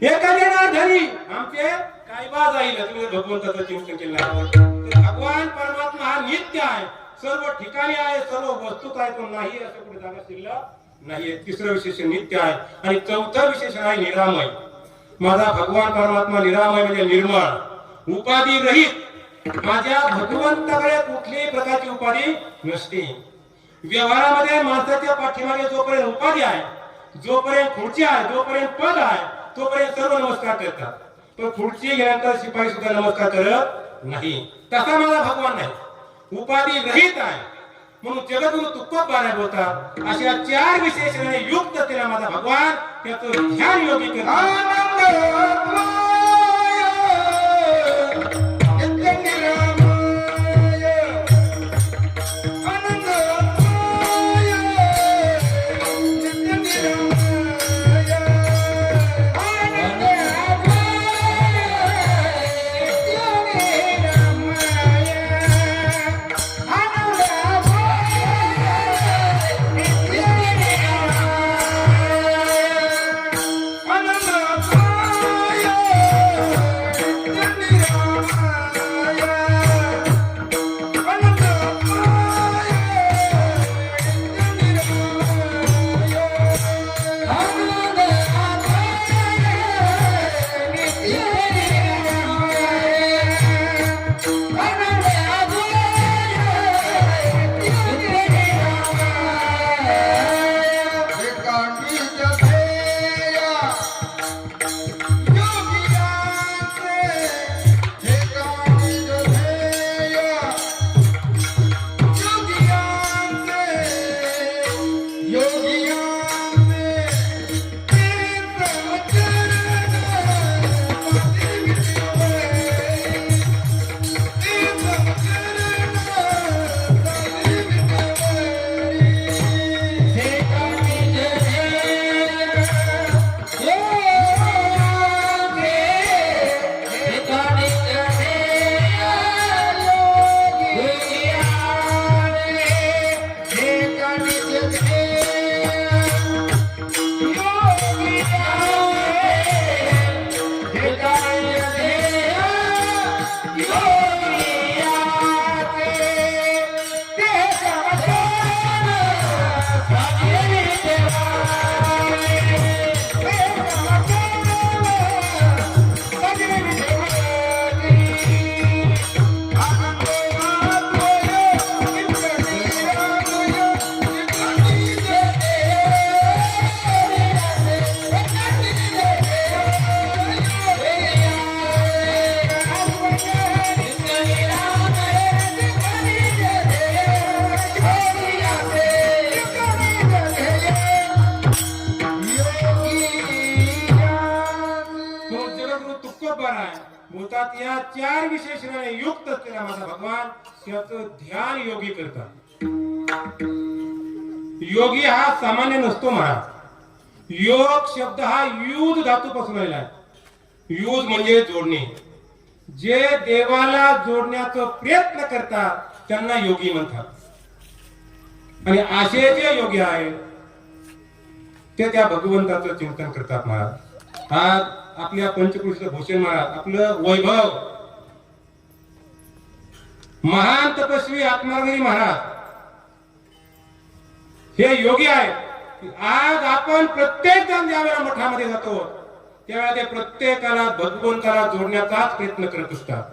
एखाद्या धरी आमचे काय बाज आहे तुम्ही भगवंताचं चिंतन केलं भगवान परमात्मा हा नित्य आहे सर्व ठिकाणी आहे सर्व वस्तूत आहे तो नाही असं कुठे जागा शिल्लक नाहीये तिसरं विशेषण नित्य आहे आणि चौथं विशेषण आहे निरामय माझा भगवान परमात्मा निरामय म्हणजे निर्मळ उपाधी रहित माझ्या भगवंताकडे कुठल्याही प्रकारची उपाधी नसते व्यवहारामध्ये माणसाच्या पाठीमागे जोपर्यंत उपाधी आहे जोपर्यंत खुर्ची आहे जोपर्यंत पद आहे तोपर्यंत सर्व नमस्कार करतात पण खुर्ची गेल्यानंतर शिपाई सुद्धा नमस्कार करत नाही तसा माझा भगवान नाही उपाधी रहित आहे म्हणून जगद्गुरु तुकोबाराय बोलतात अशा चार विशेषणाने युक्त केला माझा भगवान त्याचं ध्यान योगी करतात Hallelujah. बोलतात या चार विशेषणाने युक्त असलेला माझा भगवान त्याचं ध्यान योगी करतात. योगी हा सामान्य नसतो महाराज. योग शब्द हा युध धातूपासून आलेला आहे. युध म्हणजे जोडणे. जे देवाला जोडण्याचा प्रयत्न करतात त्यांना योगी म्हणतात. आणि असे जे योगी आहेत ते त्या भगवंताचं चिंतन करतात महाराज. आज आपल्या पंचकृषीचं भूषण महाराज, आपलं वैभव, महान तपस्वी आत्मागिरी महाराज हे योगी आहेत. आज आपण प्रत्येक जण ज्यावेळेला मठामध्ये जातो त्यावेळेला ते प्रत्येकाला भगवंताला जोडण्याचाच प्रयत्न करत असतात.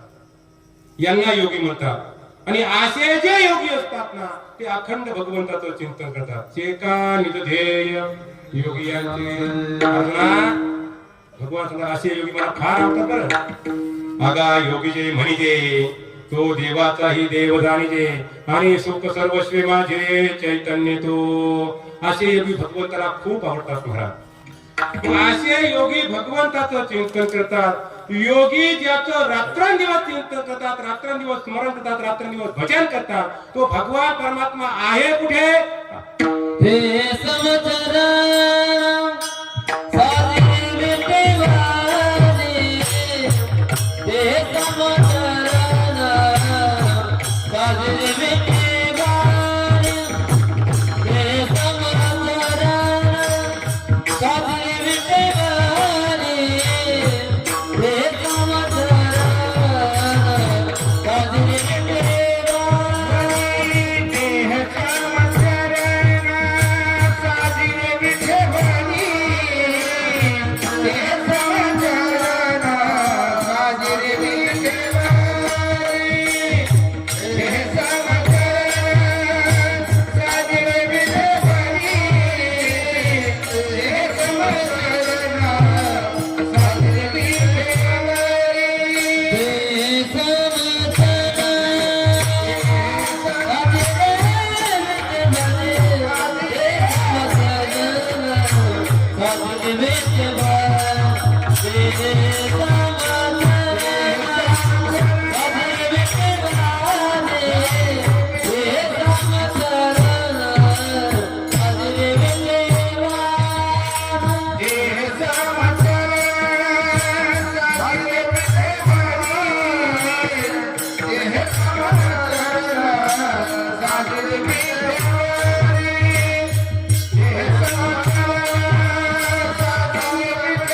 यांना योगी म्हणतात. आणि असे जे योगी असतात ना ते अखंड भगवंताचं चिंतन करतात. चेका निज ध्येय योगी यांचे. भगवान सांगतात असे योगी मला फार आवडतात बरं. आगा योगी जे म्हणिजे तो देवाचाही देव जाणिजे आणि सुख सर्वस्वी माझे चैतन्य तो. असे योगी भगवंताला खूप आवडतात महाराज. असे योगी भगवंताचं चिंतन करतात. योगी ज्याचं रात्रंदिवस चिंतन करतात, रात्रंदिवस स्मरण करतात, रात्रंदिवस भजन करतात तो भगवान परमात्मा आहे कुठे? हे समचरण साधी विटेवारी. हे समचरण साधी विटेवारी. हे समचरण साधी विटेवारी. हे समचरण साधी विटेवारी. देह समचरण साजिरे विठेवरी. देह समचरण साजिरे विठेवरी. देह समचरण साजिरे विठेवरी. देह समचरण साजिरे विठेवरी.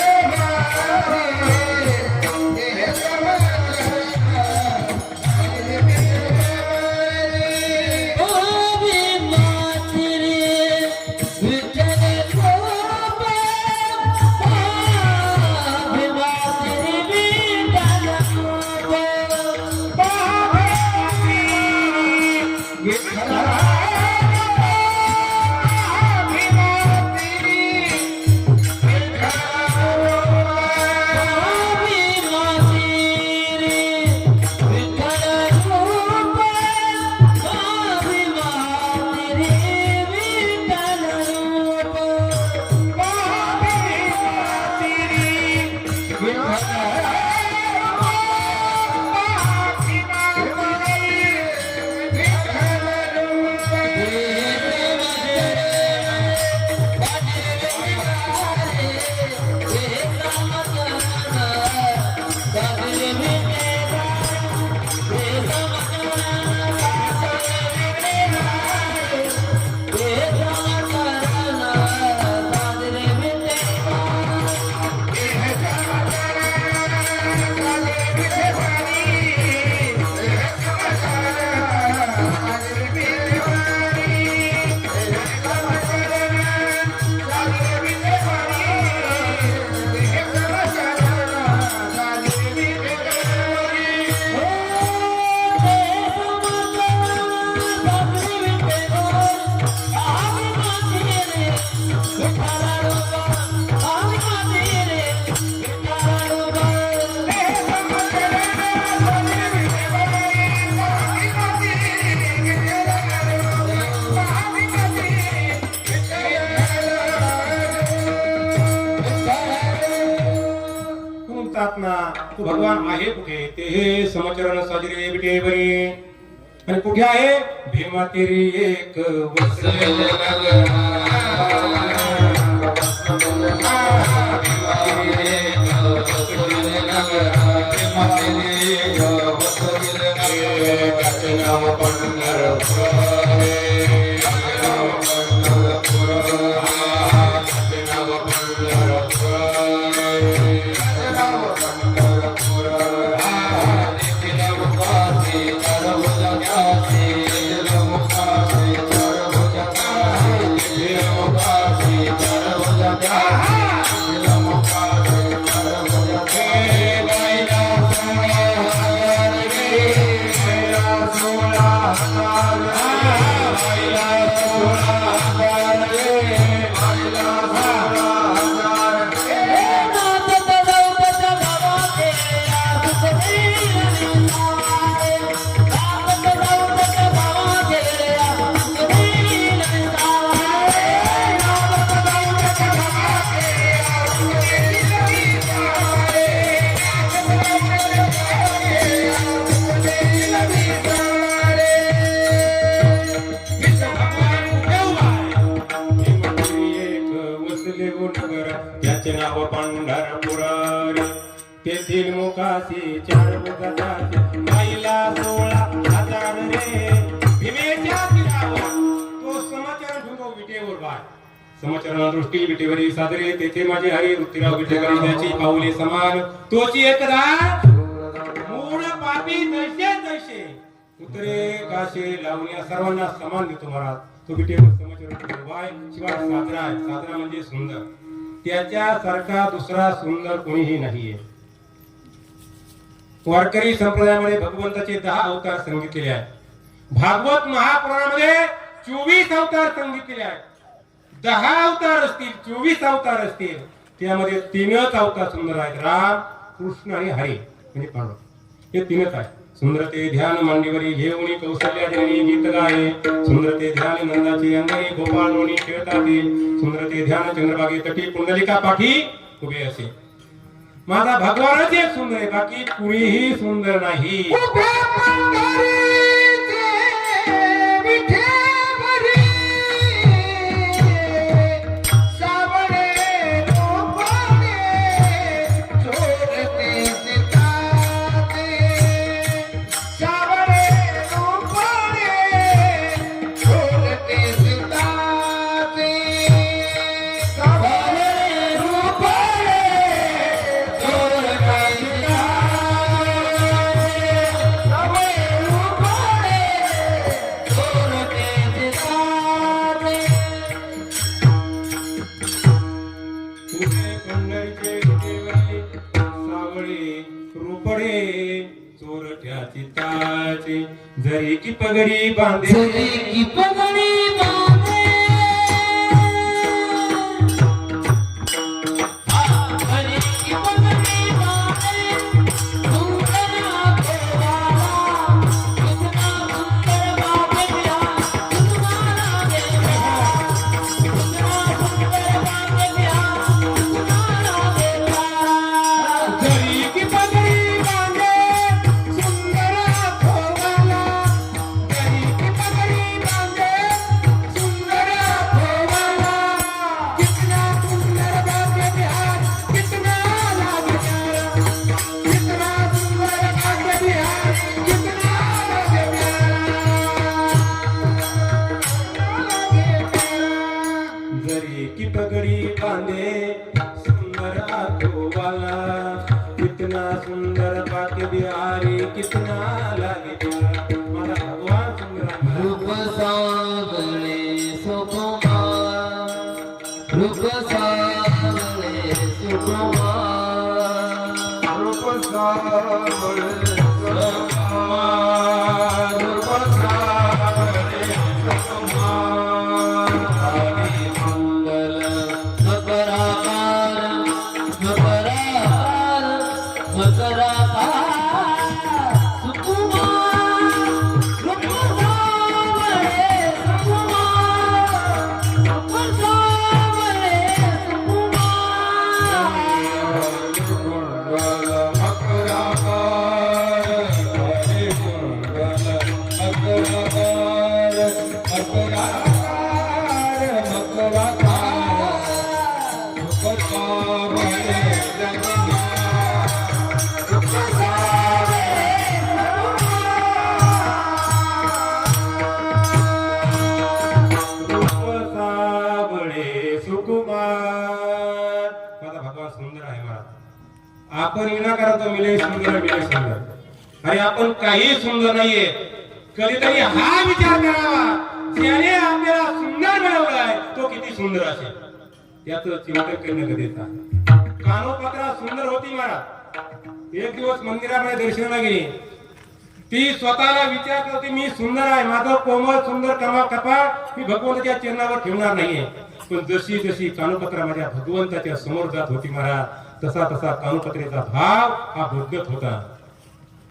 परमात्मा तो भगवान आहे कुठे ते हे समचरण साजरे विटे बरी आणि कुठे आहे भीमा तेरी एक वसलेले तेथील मुखाशी चार मुखाची माईला 16,000 रे भीमेच्या तिरावर तो समाचार ठेवतो विटेवर बाय समाचार दृष्टी विटेवरी सादरे तेथे माझे हरी वृत्तीराव विटेकरी त्याची पाऊले समान तोची एकदा मूळ पापी तैसे उतरे काशे लावण्या सर्वांना समान देतो महाराज तो विटेवर समाचार ठेवतो बाय शिवाय सादरा म्हणजे सुंदर त्याच्यासारखा दुसरा सुंदर कोणीही नाहीये वारकरी संप्रदायामध्ये भगवंताचे 10 अवतार सांगितलेले आहेत भागवत महापुराणामध्ये 24 अवतार सांगितलेले आहेत 10 अवतार असतील 24 अवतार असतील त्यामध्ये 3च अवतार सुंदर आहेत राम कृष्ण आणि हरी म्हणजे पांडव हे 3च आहेत सुंदर ते ध्यान मांडीवरी घेऊन कौशल्या जननी गीत गाये सुंदर ते ध्यान नंदाची अंगणी गोपाळ लोणी खेळताती सुंदर ते ध्यान चंद्रभागे तटी पुंडलिका पाठी उभे असे माझा भगवानच एक सुंदर आहे बाकी कुणीही सुंदर नाही उभे पंढरीचे विठेवरी सावळे लोकांनी चोरते सीताते सावळे लोकांनी चोरते सीताते सावळे लोकांनी जरी की पगडी बांधे जरी की पगडी बांधे जरी की पगडी बांधे सुंदर देवाला कितना सुंदर बाबे बिया तुम्हारा देवा कितना सुंदर बाबे बिया तुम्हारा देवा जरी की पगडी बांधे सुंदर खोवाला जरी की पगडी बांधे सुंदर खोवाला कितना सुंदर बाबे बिहार कितना लाभ प्यारा कितना सुंदर बाबे बिहार कितना लाभ प्यारा जरी की पगडी बांधे सुंदर आठोवाला कितना सुंदर बाके बिहारी कितना लागे प्यारा माझा भगवान सुंदर आहे. रूप सावळे सुकुमार रूप सावळे सुकुमार रूप सावळे मंगल मकराकार मकराकार मकराकार सुकुमार रूप सावळे सुकुमार रूप सावळे सुकुमार मकराकार मकराकार दुःख सावळे जगन्नाथ दुःख सावळे सावळे सुकुमार. माझा भगवान सुंदर आहे महाराज. आपण विनाकारण तो मिले सुंदर मिले सुंदर. अरे आपण काही सुंदर नाहीये. कधीतरी हा विचार करावा, ज्याने आपल्याला सुंदर बनवलाय तो किती सुंदर असेल. त्याचं चिंतन करणं गरजेचं आहे. कानोपात्रा सुंदर होती महाराज. एक दिवस मंदिरामध्ये दर्शनाला गेली. ती स्वतःला विचार करते, मी सुंदर आहे, माझं कोमल सुंदर कपाळ मी भगवंताच्या चरणावर ठेवणार नाहीये. पण जशी जशी कानोपात्रा माझ्या भगवंताच्या समोर जात होती महाराज, तसा तसा कानोपात्रेचा भाव हा बदलत होता.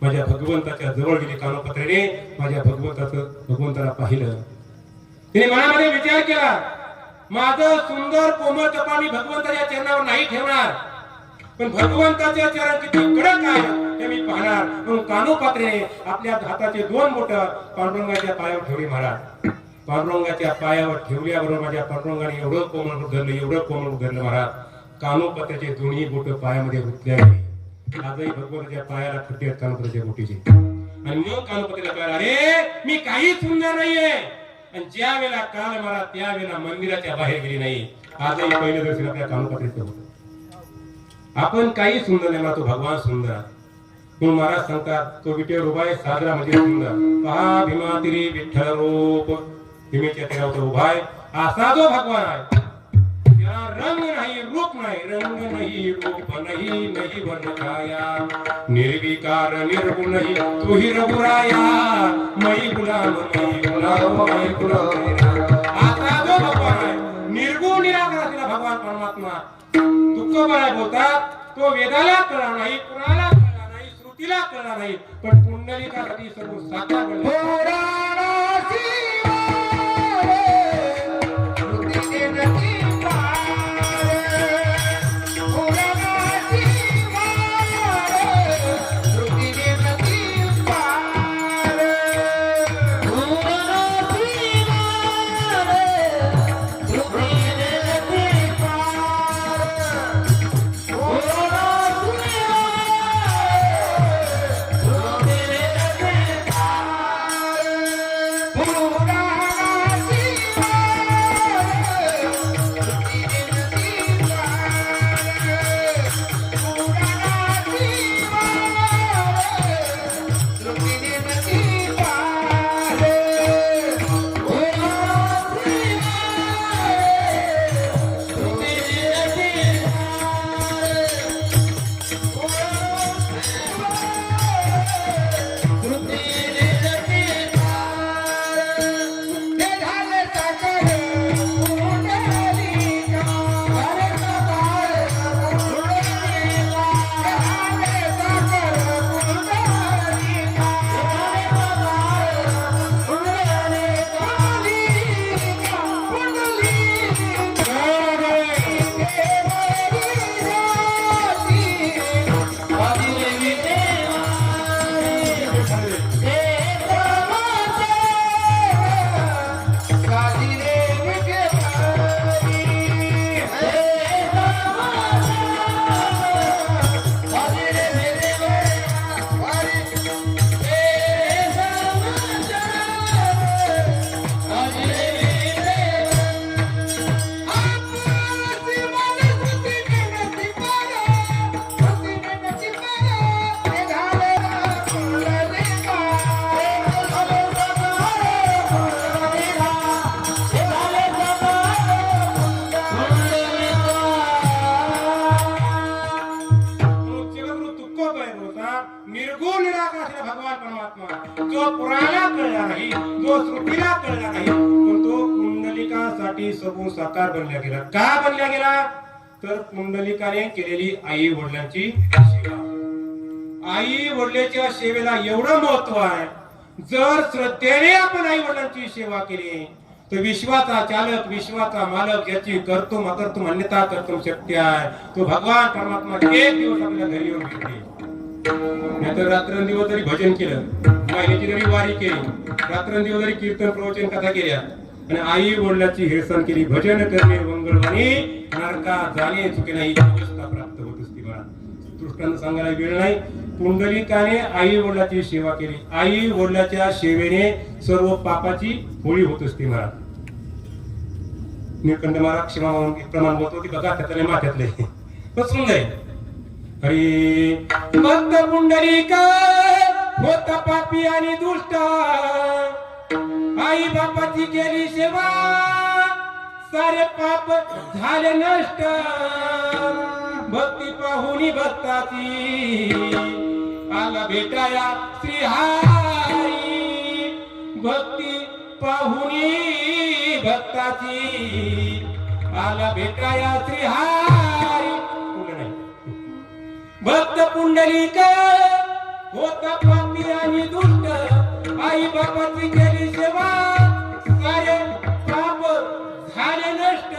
माझ्या भगवंताच्या जवळ गेली कानोपात्रेने, माझ्या भगवंताला पाहिलं. तिने मनामध्ये विचार केला, माझं सुंदर कोमल कपाळ मी भगवंताच्या चरणावर नाही ठेवणार, पण भगवंताचे चरण किती कडक आहे हे मी पाहणार. म्हणून कानोपात्रेने आपल्या हाताचे 2 बोट पांडुरंगाच्या पायावर ठेवली महाराज. पांडुरंगाच्या पायावर ठेवल्याबरोबर माझ्या पांडुरंगाने एवढं कोमल उधरलं महाराज. कानोपात्याचे दोन्ही बोट पायामध्ये रुतल्या गेली. आजही भगवंताच्या पायाला खड्डे आहेत कानोपात्याच्या बोटीचे. आणि मग कानोपात्याला कळलं, अरे मी काही सुंदर नाहीये. आणि ज्या वेळेला काल मला त्यावेळेला मंदिराच्या बाहेर गेली नाही. आजही पहिलं दर्शन आपल्या कानोपात्याचं होतं. आपण काही सुंदर नाही, तो भगवान सुंदर. म्हणून महाराज सांगतात, तो विठ्ठल उभा आहे साजरा म्हणजे सुंदर. पहा भीमा तिरी विठ्ठल रूप. भीमेच्या तीरावर उभा आहे असा जो भगवान आहे. त्याला रंग नाही रूप नाही, रंग नाही रूप नाही, नाही वर्ण छाया, निर्विकार निर्गुण नाही, तू ही रघुराया. मई गुलाम मई गुलाम असा जो भगवान आहे. निर्गुण निराकार असलेला भगवान परमात्मा. दुःख बराय बोलतात, तो वेदाला कळला नाही, कुणाला कळला नाही, श्रुतीला कळला नाही, पण पुंडलिकासाठी सर्व साकार बनला. निर्गुण निराकार असलेला भगवान परमात्मा, जो पुराणाला कळला नाही, जो श्रुतीला कळला नाही, पण तो पुंडलिकासाठी सबूत साकार बनला गेला. का बनला गेला? तर पुंडलिकाने केलेली आई वडिलांची सेवा. आई वडिलांच्या सेवेला एवढं महत्व आहे. जर श्रद्धेने आपण आई वडिलांची सेवा केली तर विश्वाचा चालक, विश्वाचा मालक याची कर्तुम अकर्तुम अन्यथा कर्तुम शक्य आहे. तो भगवान परमात्मा एक दिवस आपल्या घरी येऊन भेटले. नाहीतर रात्रंदिवस तरी भजन केलं, महिन्याची जरी वारी केली, रात्रंदिवस जरी कीर्तन प्रवचन कथा केल्या आणि आई वडिलांची हेळसांड केली, भजन करणे मंगळवाणी नरका जाणे चुके नाही अवस्था प्राप्त होत असते. मला दृष्टांत सांगायला वेळ नाही. पुंडलिकाने आई वडिलांची सेवा केली, आई वडिलांच्या सेवेने सर्व पापाची होळी होत असते. मला निळकंठ महाराज क्षमा प्रमाण बोलतो की बघा त्यातले माथ्यातले बसून जाईल. अरे भक्त पुंडलिका होता पापी आणि दुष्ट, आई बापाची केली सेवा सारे पाप झाले नष्ट. भक्ती पाहुनी भक्ताची आला भेटाया श्रीहारी, भक्ती पाहुनी भक्ताची आला भेटाया श्रीहारी. नाही भक्त पुंडलिक होता पापी आणि दुष्ट, आई बापाची केली सेवा सारे पाप झाले नष्ट.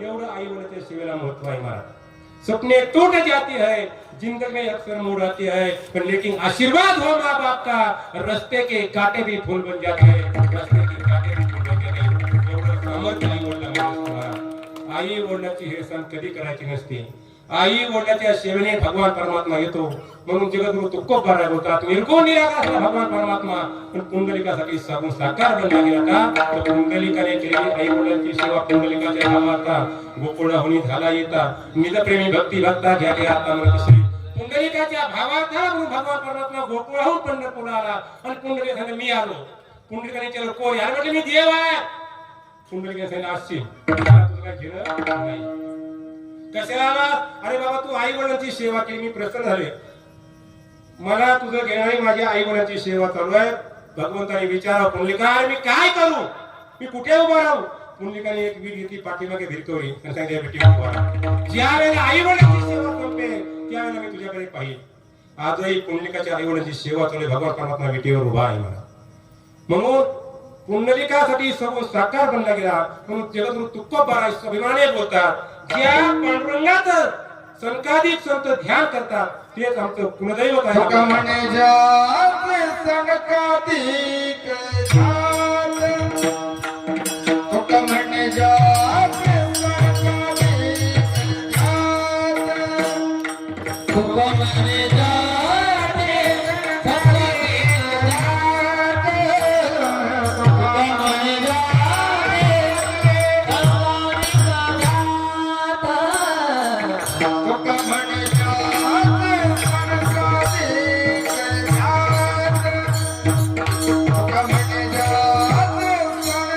एवढं आई वडिलांच्या सेवेला महत्व आहे. महाराज सपने टूट जाती है, जिंदगी अक्सर मुड़ आती है, पर लेकिन आशीर्वाद हो माँ बाप का, रास्ते के कांटे भी फूल बन जाते हैं, रास्ते के कांटे भी फूल बन जाते हैं. एवढं सामर्थ्य आई वडिलांना. आई वडिलांची हेळसांड कधी करायची नसते. आई वडिलांच्या सेवेने भगवान परमात्मा येतो. म्हणून जगद्गुरु तुकोबाराय बोलतात निर्गुण निराकार भगवान परमात्मा. पण पुंडलिकासाठी सागून साकार बनला गेला का, तर पुंडलिकाने केलेली आई वडिलांची सेवा पुंडलिकाच्या नावाचा गोकुळाहुनी झाला येता. निजप्रेमी भक्ती भक्ता घ्या घ्या आता म्हणत पुंडलिकाच्या भावाचा म्हणून भगवान परमात्मा गोकुळाहून पंढरपूरला आला आणि पुंडलिकाने मी आलो. पुंडलिकाने केलं कोण यार म्हटलं मी देव आहे. पुंडलिकाने असशील तुझं काय घेणं नाही. कशाला आला? अरे बाबा तू आई वडिलांची सेवा केली, मी प्रसन्न झाले, मला तुझं घेणारी माझ्या आई वडिलांची सेवा चालू आहे. भगवंताने विचारा पुंडलिका मी काय करू, मी कुठे उभा राहू. पुंडलिकाने एक वीर घेतली पाठीमागे भिरकवली आणि सांगितलं बेटी उभा राहा. ज्या वेळेला आई वडिलांची सेवा संपेल त्यावेळेला मी तुझ्याकडे पाहिजे. आजही पुंडलिकाच्या आई वडिलांची सेवा चालू, भगवान परमात्मा बेटीवर उभा आहे. मला म्हणून पुंडलिकासाठी सर्व साकार बनला गेला. म्हणून जगद्गुरु तुकोबाराय अभिमाने बोलतात ज्या पांडुरंगाचं संकाधिक संत ध्यान करतात तेच आमचं कुलदैवत आहे. तुका म्हणे जाते संकाधिक ध्यान, तुका म्हणे जाते संकाधिक ध्यान, तुका म्हणे जाते संकाधिक ध्यान, तुका म्हणे जाते संकाधिक ध्यान, तुका म्हणे जाते संकाधिक ध्यान, तुका म्हणे जाते संकाधिक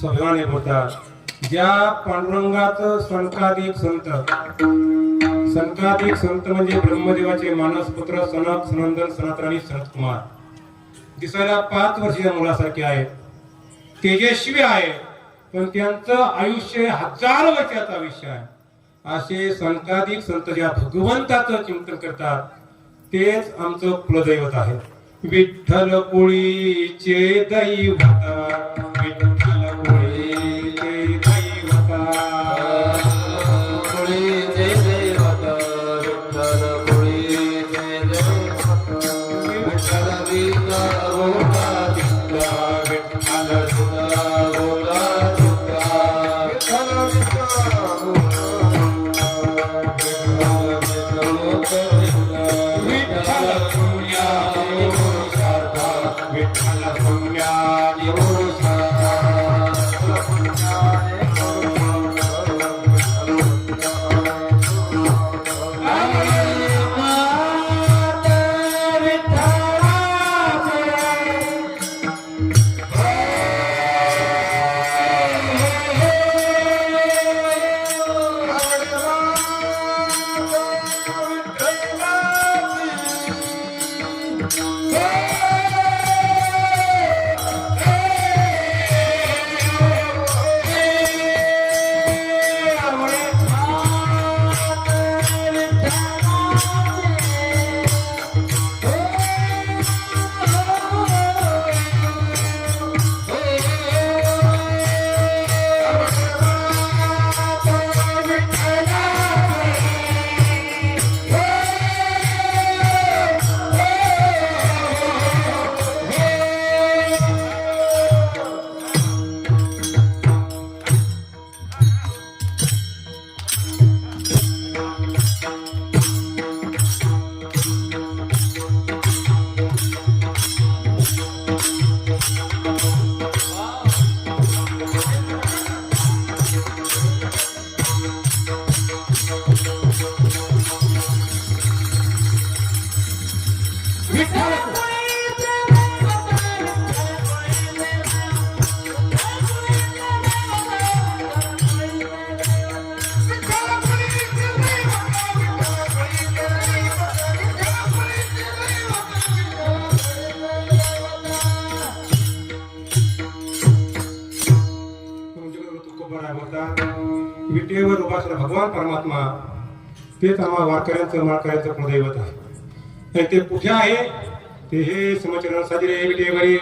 सभाने होतात ज्या पांडुरंगाचं संकाधिक संत म्हणजे ब्रह्मदेवाचे मानस पुत्र सनक सनंदन सनातन आणि सनत कुमार दिसायला 5 वर्षाच्या मुलासारखे आहेत, तेजस्वी आहे, पण त्यांचं आयुष्य 1000 वर्षाचं आयुष्य आहे. असे संकाधिक संत ज्या भगवंताचं चिंतन करतात तेच आमचं कुलदैवत आहे. विठ्ठल कोळीचे दैवत, विठ्ठल कोळीचे दैवत, कोळीचे दैवत, विठ्ठल कोळीचे दैवत, विठ्ठल विठ्ठल गोला विठ्ठल, विठ्ठल सुधा गोला विठ्ठल, विठ्ठल विठ्ठल गोला मात्र भगवान परमात्मा तेच आम्हा वारकऱ्यांचं माळकऱ्यांचं कुलदैवत आहे आणि ते कुठे आहे ते हे समचरण साजरे विटे बरे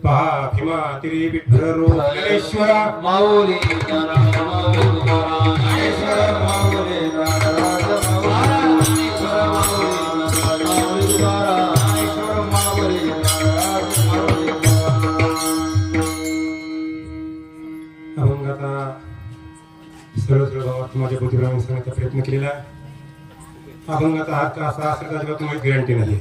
पहा भीमा तिरी विठ्ठल रोगेश्वरा माऊली ज्ञानराज माऊली तुकाराम ज्ञानेश्वर माऊली ज्ञानराज माऊली ज्ञानेश्वर माऊली ज्ञानराज माऊली तुकाराम ज्ञानेश्वर माऊली ज्ञानराज माऊली अभंग आता सरळ सरळ भावात माझ्या बुद्धिबळाने सांगण्याचा प्रयत्न केलेला आहे. अभंगाचा हात का असा असेल तर अजिबात तुम्हाला गॅरंटी नाही.